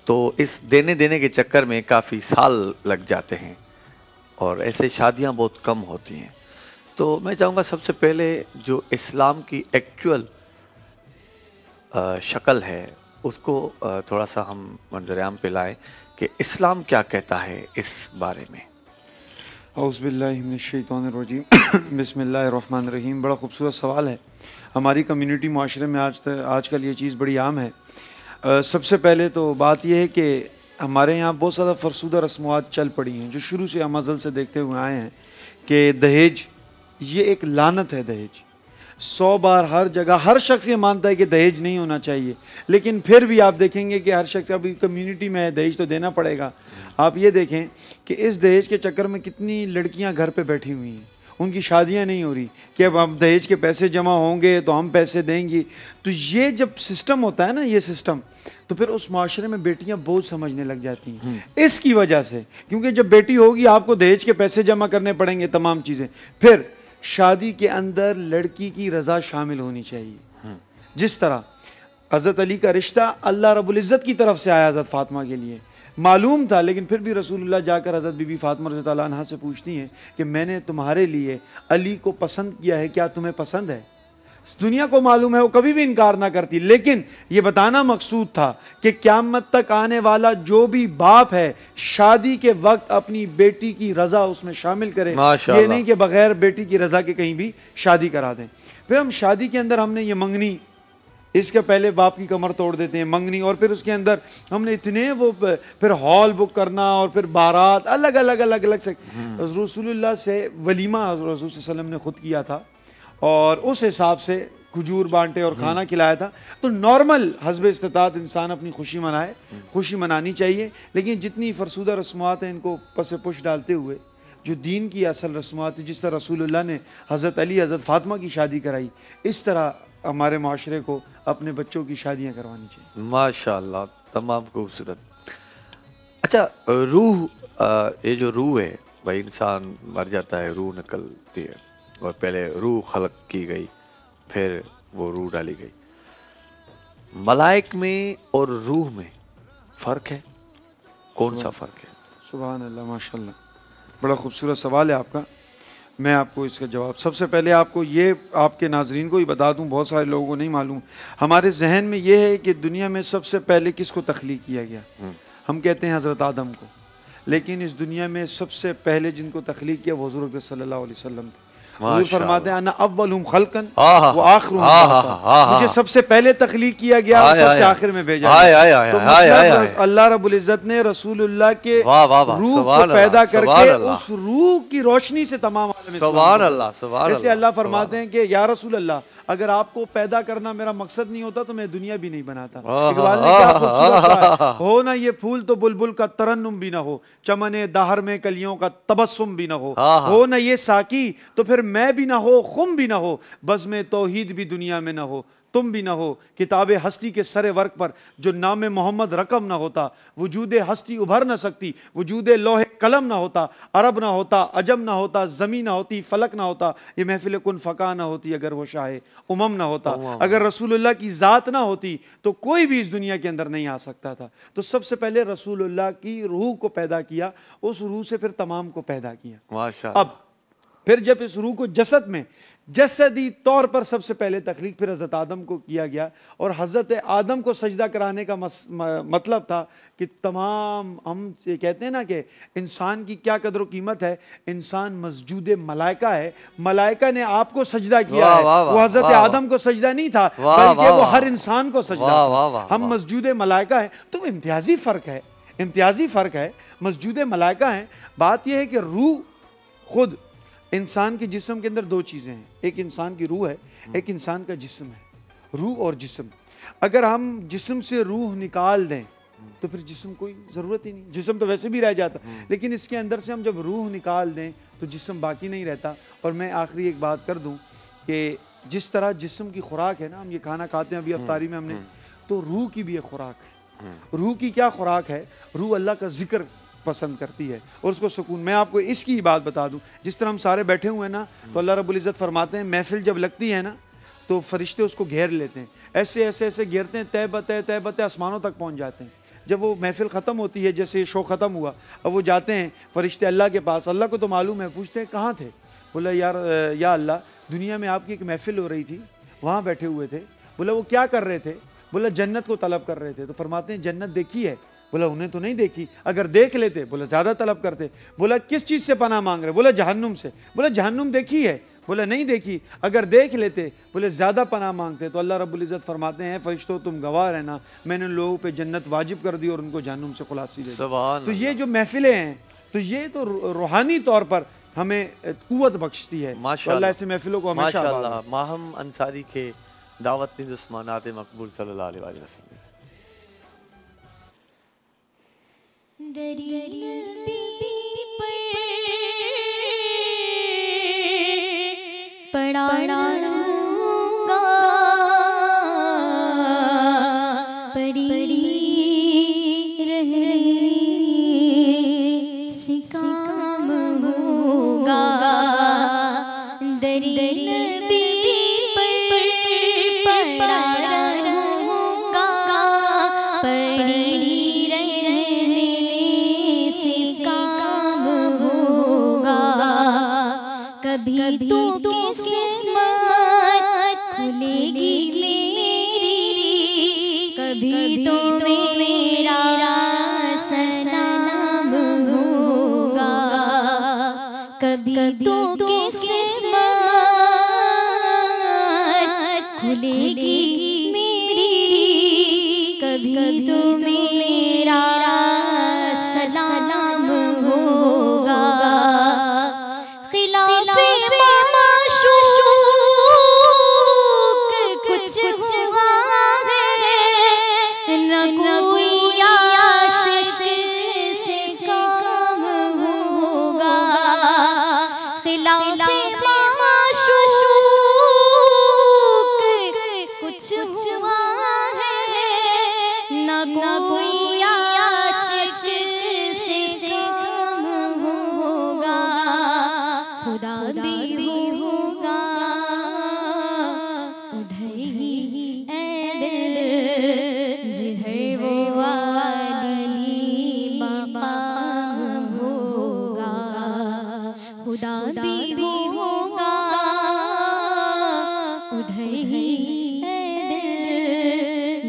तो इस देने के चक्कर में काफ़ी साल लग जाते हैं और ऐसे शादियां बहुत कम होती हैं। तो मैं चाहूँगा सबसे पहले जो इस्लाम की एक्चुअल शक्ल है उसको थोड़ा सा हम मंजर-ए-आम पे लाएँ कि इस्लाम क्या कहता है इस बारे में। औज़ुबिल्लाहि मिनश्शैतानिर्रजीम बिस्मिल्लाहिर्रहमानिर्रहीम। बड़ा खूबसूरत सवाल है। हमारी कम्युनिटी माशरे में आजकल ये चीज़ बड़ी आम है। सबसे पहले तो बात यह है कि हमारे यहाँ बहुत ज़्यादा फरसूदा रस्मात चल पड़ी हैं जो शुरू से हम अज़ल से देखते हुए आए हैं कि दहेज ये एक लानत है। दहेज 100 बार हर जगह हर शख्स ये मानता है कि दहेज नहीं होना चाहिए, लेकिन फिर भी आप देखेंगे कि हर शख्स अभी कम्युनिटी में है, दहेज तो देना पड़ेगा। आप ये देखें कि इस दहेज के चक्कर में कितनी लड़कियां घर पे बैठी हुई हैं, उनकी शादियां नहीं हो रही कि अब हम दहेज के पैसे जमा होंगे तो हम पैसे देंगे। तो ये जब सिस्टम होता है ना, ये सिस्टम, तो फिर उस माशरे में बेटियां बोझ समझने लग जाती हैं इसकी वजह से। क्योंकि जब बेटी होगी आपको दहेज के पैसे जमा करने पड़ेंगे, तमाम चीज़ें। फिर शादी के अंदर लड़की की रजा शामिल होनी चाहिए। जिस तरह हज़रत अली का रिश्ता अल्लाह रब्बुल इज़्ज़त की तरफ से आया हज़रत फातिमा के लिए, मालूम था, लेकिन फिर भी रसूलुल्लाह जाकर हज़रत बीबी फातिमा रज़ी अल्लाह अन्हा से पूछती हैं कि मैंने तुम्हारे लिए अली को पसंद किया है, क्या तुम्हें पसंद है? दुनिया को मालूम है, वो कभी भी इनकार ना करती, लेकिन ये बताना मकसूद था कि क़यामत तक आने वाला जो भी बाप है शादी के वक्त अपनी बेटी की रजा उसमें शामिल करे, ये नहीं कि बगैर बेटी की रजा के कहीं भी शादी करा दें। फिर हम शादी के अंदर हमने ये मंगनी, इसके पहले बाप की कमर तोड़ देते हैं मंगनी, और फिर उसके अंदर हमने इतने वो फिर हॉल बुक करना और फिर बारात अलग अलग से। रसूलुल्लाह से वलीमा रसूल सल्लल्लाहु अलैहि वसल्लम ने खुद किया था और उस हिसाब से खजूर बांटे और खाना खिलाया था। तो नॉर्मल हस्ब इस्तिताअत इंसान अपनी खुशी मनाए, खुशी मनानी चाहिए, लेकिन जितनी फरसूदा रस्मात हैं इनको पसे पुश डालते हुए जो दीन की असल रस्मात है, जिस तरह रसूलुल्लाह ने हज़रत अली हज़रत फातिमा की शादी कराई, इस तरह हमारे माशरे को अपने बच्चों की शादियाँ करवानी चाहिए। माशाअल्लाह, तमाम खूबसूरत। अच्छा, रूह, ये जो रूह है भाई, इंसान मर जाता है, रूह निकलती है और पहले रूह खलक की गई, फिर वो रूह डाली गई। मलाइक में और रूह में फ़र्क है? कौन सा फ़र्क है? सुभान अल्लाह, माशाअल्लाह, बड़ा खूबसूरत सवाल है आपका। मैं आपको इसका जवाब सबसे पहले आपको ये आपके नाजरीन को ही बता दूं, बहुत सारे लोगों को नहीं मालूम। हमारे जहन में ये है कि दुनिया में सबसे पहले किसको तख्लीक किया गया? हम कहते हैं हज़रत आदम को, लेकिन इस दुनिया में सबसे पहले जिनको तख्लीक किया वो हुज़ूर अक़दस सल्लल्लाहु अलैहि वसल्लम थे। हुज़ूर फरमाते हैं अना अव्वलुहुम खल्क़न व आखिरुहुम बअसा, मुझे सबसे पहले तख्लीक किया गया और सबसे आखिर में भेजा गया। तो मतलब अल्लाह रब्बुल इज़्ज़त ने रसूलुल्लाह के रूह को पैदा करके उस रूह की रोशनी से तमाम आलम सुभान अल्लाह, सुभान अल्लाह। इसलिए अल्लाह फरमाते हैं कि या रसूल अल्लाह, अगर आपको पैदा करना मेरा मकसद नहीं होता तो मैं दुनिया भी नहीं बनाता। इकबाल ने क्या खूबसूरत कहा है, हो ना ये फूल तो बुलबुल का तरन्नुम भी ना हो, चमने दहर में कलियों का तबस्सुम भी ना हो ना ये साकी तो फिर मैं भी ना हो, खुम भी ना हो, बज़ में तौहीद भी दुनिया में ना हो, तुम भी ना हो, किताब हस्ती के सरे वर्क पर जो नाम मोहम्मद रकम ना होता, वजूद हस्ती उभर ना सकती, वजूद लोहे कलम ना होता, अरब ना होता, अजम ना होता, ज़मीन ना होती, फलक ना होता, ये महफिल कुन फ़का ना होती, अगर वो शाह उमम ना होता, अगर रसूलुल्लाह की ज़ात ना होती तो कोई भी इस दुनिया के अंदर नहीं आ सकता था। तो सबसे पहले रसूलुल्लाह की रूह को पैदा किया, उस रूह से फिर तमाम को पैदा किया। माशाअल्लाह। अब फिर जब इस रूह को जसद में जसदी तौर पर सबसे पहले तख्लीक फिर हज़रत आदम को किया गया, और हज़रत आदम को सजदा कराने का मतलब था कि तमाम, हम ये कहते हैं ना कि इंसान की क्या कदर कीमत है, इंसान मस्जूद मलाइका है, मलाइका ने आपको सजदा किया है, वो हज़रत आदम को सजदा नहीं था बल्कि वो हर इंसान को सजदा था। हम मस्जूद मलाइका है, तो इम्तियाजी फ़र्क है, इम्तियाजी फ़र्क है, मस्जूद मलाइका है। बात यह है कि रूह खुद इंसान के जिस्म के अंदर दो चीज़ें हैं, एक इंसान की रूह है, एक इंसान का जिस्म है। रूह और जिस्म, अगर हम जिस्म से रूह निकाल दें तो फिर जिस्म कोई ज़रूरत ही नहीं, जिस्म तो वैसे भी रह जाता। लेकिन इसके अंदर से हम जब रूह निकाल दें तो जिस्म बाकी नहीं रहता। और मैं आखिरी एक बात कर दूं कि जिस तरह जिस्म की खुराक है ना, हम ये खाना खाते हैं अभी अफ्तारी में हमने, तो रूह की भी एक खुराक है। रूह की क्या खुराक है? रूह अल्लाह का जिक्र पसंद करती है और उसको सुकून। मैं आपको इसकी ही बात बता दूं, जिस तरह हम सारे बैठे हुए हैं ना, तो अल्लाह रब्बुल इज़्ज़त फरमाते हैं महफिल जब लगती है ना तो फरिश्ते उसको घेर लेते हैं, ऐसे ऐसे ऐसे घेरते हैं, तय बतय आसमानों तक पहुंच जाते हैं। जब वो महफिल ख़त्म होती है, जैसे शो ख़त्म हुआ, अब वो जाते हैं फरिश्ते अल्लाह के पास, अल्लाह को तो मालूम है, पूछते हैं कहाँ थे? बोला यार या अल्लाह, दुनिया में आपकी एक महफिल हो रही थी, वहाँ बैठे हुए थे। बोला वो क्या कर रहे थे? बोला जन्नत को तलब कर रहे थे। तो फरमाते हैं जन्नत देखी है? बोला उन्हें तो नहीं देखी, अगर देख लेते बोला ज़्यादा तलब करते। बोला किस चीज़ से पनाह मांग रहे? बोला जहन्नुम से। बोला जहन्नुम देखी है? बोला नहीं देखी, अगर देख लेते बोले ज़्यादा पनाह मांगते। तो अल्लाह रब्बुल इज़्ज़त फरमाते हैं फरिश्तों तुम गवाह रहना, मैंने लोगों पे जन्नत वाजिब कर दी और उनको जहन्नुम से खुलासी दे दी। तो ये जो महफिलें हैं, तो ये तो रूहानी तौर पर हमें कुव्वत बख्शती है। तो अल्लाह ऐसे महफिलों को हमेशा माशाअल्लाह। माहम अंसारी के दावत में दुस्मानात मकबूल सल्लल्लाहु अलैहि वसल्लम। पड़ा रहूंगा, पड़ी रहने से काम होगा। दरी नबी पर पड़ा रहूंगा, पड़ी रहने से काम होगा। कभी तो खुलेगी मेरी, कभी तो मेरा सलाम होगा। कभी तो किस्मत खुलेगी मेरी, कभी तो मेरा सलाम होगा। खिलाफे कुछ हुआ है न कोई आशिक से काम होगा। खिलाफे माशूक कुछ हुआ है न कोई आशिक से काम होगा। खुदा भी होगा उधर ही जिधर वो वाली मकाम होगा। खुदा भी होगा उधर ही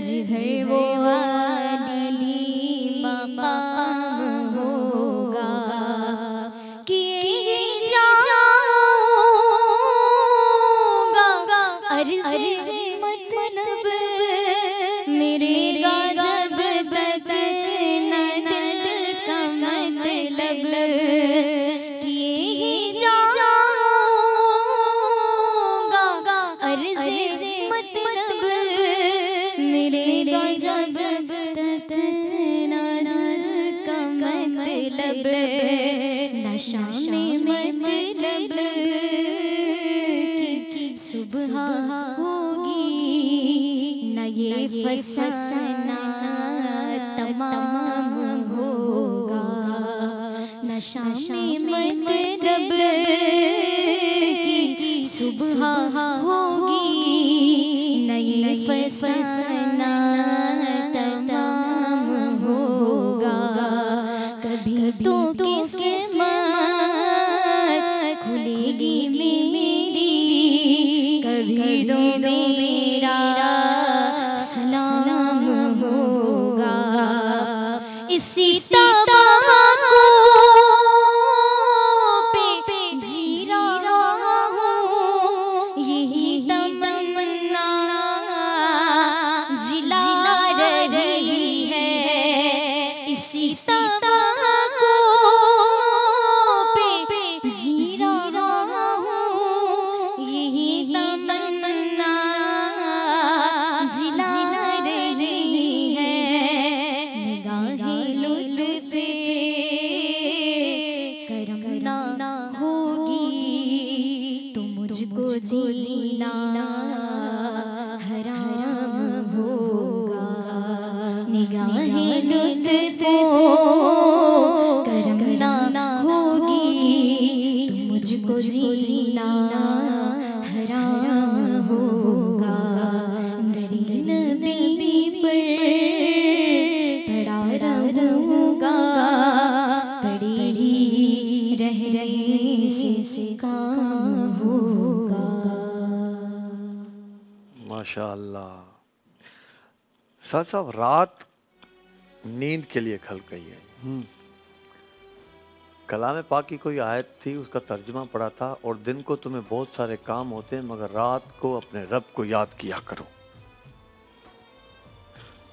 जिधर वो वाली मकाम होगा। किए जाऊंगा अर्ज़ मतलब मेरे जब तक न दिल का मतलब। किए जाऊंगा अर्ज़ मतलब मेरे जब तक न दिल का मतलब। नशा में मतलब की सुबह होगी न ये फसाना तमाम होगा। नशा में मतलब की सुबह होगी न ये फसाना तमाम होगा। कभी तो खुलेगी मेरी, कभी तो मेरा सलाम होगा। इसी तबाह पे जीना हराम होगा, निगाहें लुत्फ़ो करम ना होगी, तो मुझको जीना हराम होगा। दरी नबी पर पड़ा रहूँगा, पड़ी ही रह से काम होगा। माशाअल्लाह। साथ साहब, रात नींद के लिए खल गई है। कलाम पाक की कोई आयत थी, उसका तर्जुमा पढ़ा था, और दिन को तुम्हें बहुत सारे काम होते हैं मगर रात को अपने रब को याद किया करो।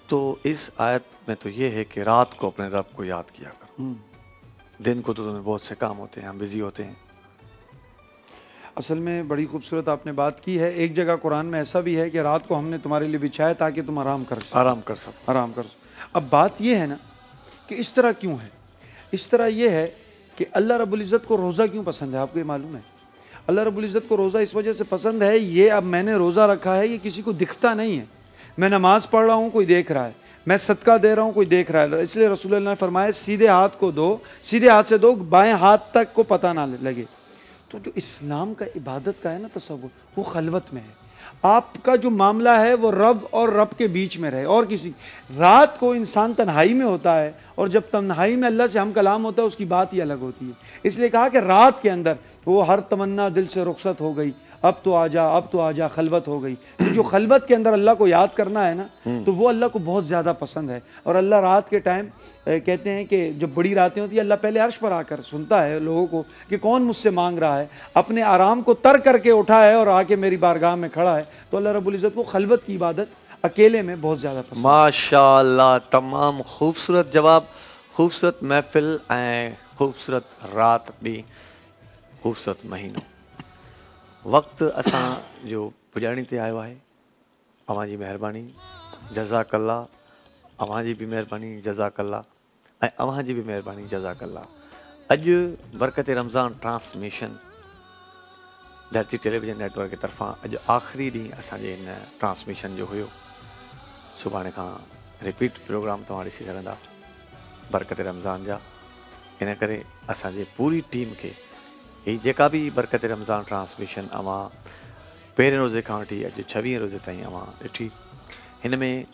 तो इस आयत में तो ये है कि रात को अपने रब को याद किया करो। दिन को तो तुम्हें बहुत से काम होते हैं, हम बिजी होते हैं। असल में बड़ी खूबसूरत आपने बात की है। एक जगह कुरान में ऐसा भी है कि रात को हमने तुम्हारे लिए बिछाया ताकि तुम आराम कर सको। आराम कर सको। आराम कर सको। अब बात यह है ना कि इस तरह क्यों है? इस तरह यह है कि अल्लाह रब्बुल इज़्ज़त को रोज़ा क्यों पसंद है? आपको ये मालूम है? अल्लाह रब्बुल इज़्ज़त को रोज़ा इस वजह से पसंद है, ये अब मैंने रोज़ा रखा है, ये किसी को दिखता नहीं है। मैं नमाज़ पढ़ रहा हूँ, कोई देख रहा है, मैं सदका दे रहा हूँ, कोई देख रहा है। इसलिए रसूलुल्लाह ने फरमाया सीधे हाथ को दो, सीधे हाथ से दो, बाएं हाथ तक को पता ना लगे। तो जो इस्लाम का इबादत का है ना तसव्वुर, वो खलवत में है। आपका जो मामला है वो रब और रब के बीच में रहे, और किसी। रात को इंसान तन्हाई में होता है, और जब तन्हाई में अल्लाह से हम कलाम होता है, उसकी बात ही अलग होती है। इसलिए कहा कि रात के अंदर वो हर तमन्ना दिल से रुखसत हो गई, अब तो आजा, अब तो आजा, खलवत हो गई। तो जो खलवत के अंदर अल्लाह को याद करना है ना, तो वो अल्लाह को बहुत ज़्यादा पसंद है। और अल्लाह रात के टाइम कहते हैं कि जब बड़ी रातें होती है, अल्लाह पहले अर्श पर आकर सुनता है लोगों को कि कौन मुझसे मांग रहा है, अपने आराम को तर्क करके उठा है और आके मेरी बारगाह में खड़ा है। तो अल्लाह रब्बुल इज़्ज़त को खलवत की इबादत अकेले में बहुत ज़्यादा पसंद। माशाअल्लाह, तमाम खूबसूरत जवाब, खूबसूरत महफ़िल ऐं खूबसूरत रात भी, खूबसूरत महीनो। वक़्तु असां जो पुॼाणी ते आयो आहे। अव्हां जी महिरबानी, जज़ाकल्ला। अव्हां जी बि महिरबानी, जज़ाकल्ला। ऐं अव्हां जी बि महिरबानी, जज़ाकल्ला। अॼु बरकत रमज़ान ट्रांसमिशन धरती टेलीविज़न नेटवर्क की तरफ़ां अॼु आख़िरी ॾींहुं असांजे हिन ट्रांसमिशन जो हुयो। सुभाणे खां रिपीट प्रोग्राम तव्हां ॾिसी सघंदा बरकत रमज़ान जा। इन करे असांजे पूरी टीम खे ही जेका बि बरकत रमज़ान ट्रांसमिशन अवां पहिरें रोज़े खां वठी अॼु 26 रोज़े ताईं अवां ॾिठी, हिन में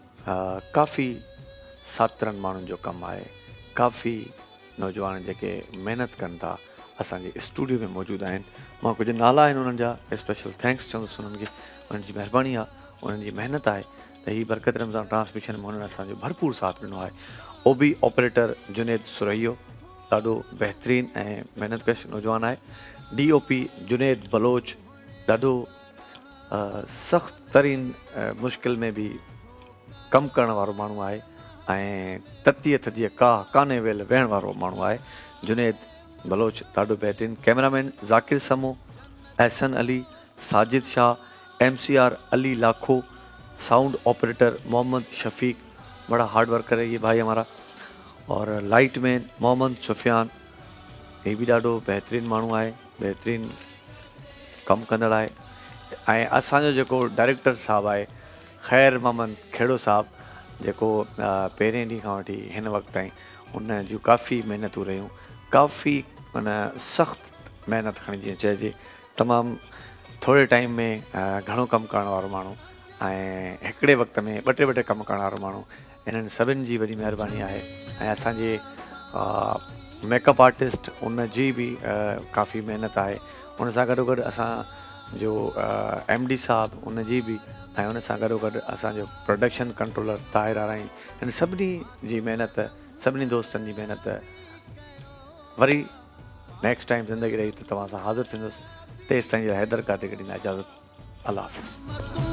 काफ़ी सातरनि माण्हुनि जो कमु आहे। काफ़ी नौजवान जेके महिनत कनि था असांजे स्टूडियो में मौजूदु आहिनि। मां कुझु नाला आहिनि उन्हनि जा, स्पेशल थैंक्स चवंदुसि उन्हनि खे। उन्हनि जी महिरबानी आहे, उन्हनि जी महिनत आहे त हीअ बरकत रमज़ान ट्रांसमिशन में उन्हनि असांजो भरपूर साथ ॾिनो आहे। ओबी ऑपरेटर जुनेद सुरैयो ॾाढो बहितरीनु ऐं महिनतकश नौजवान आहे। DOP जुनेद बलोच ॾाढो सख़्तु तरीन मुश्किल में बि कमु करण वारो माण्हू आहे ऐं ततीअ थधीअ कान्हे वेल वेहण वारो माण्हू आहे। जुनेद बलोच ॾाढो बहितरीनु। कैमरामैन ज़ाकिर समो, एहसन अली, साजिद शाह, MCR अली लाखो, साउंड ऑपरेटर मोहम्मद शफीक, बड़ा हार्ड वर्कर है ये भाई हमारा। और लाइट मैन मोहम्मद सुफियान, ये भी ॾाढो बहितरीनु माण्हू आहे, बहितरीनु कमु कंदड़ आहे। ऐं असांजो जेको डायरेक्टर साहबु आहे ख़ैर मोहम्मद खेड़ो साहबु, जेको पहिरें ॾींहं खां वठी हिन वक़्तु ताईं उन जूं काफ़ी महिनतूं रहियूं, काफ़ी माना सख़्तु महिनत खणी जीअं चइजे, तमामु थोरे टाइम में घणो कमु करण वारो माण्हू ऐं हिकिड़े वक़्त में ॿ टे कमु करण वारो माण्हू। इन्हनि सभिनि जी वॾी महिरबानी आहे। ऐं असांजे मेकअप आर्टिस्ट उन जी बि काफ़ी महिनत आहे। उन सां गॾोगॾु असांजो MD साहबु उन जी बि, ऐं उन सां गॾोगॾु असांजो प्रोडक्शन कंट्रोलर ताहिर आराई, हिन सभिनी जी महिनत, सभिनी दोस्तनि जी महिनत। वरी नेक्स्ट टाइम ज़िंदगी रही त तव्हां सां हाज़िर थींदुसि। तेसि ताईं हैदर काते ॾींदा इजाज़त। अल्लाह हाफ़िज़।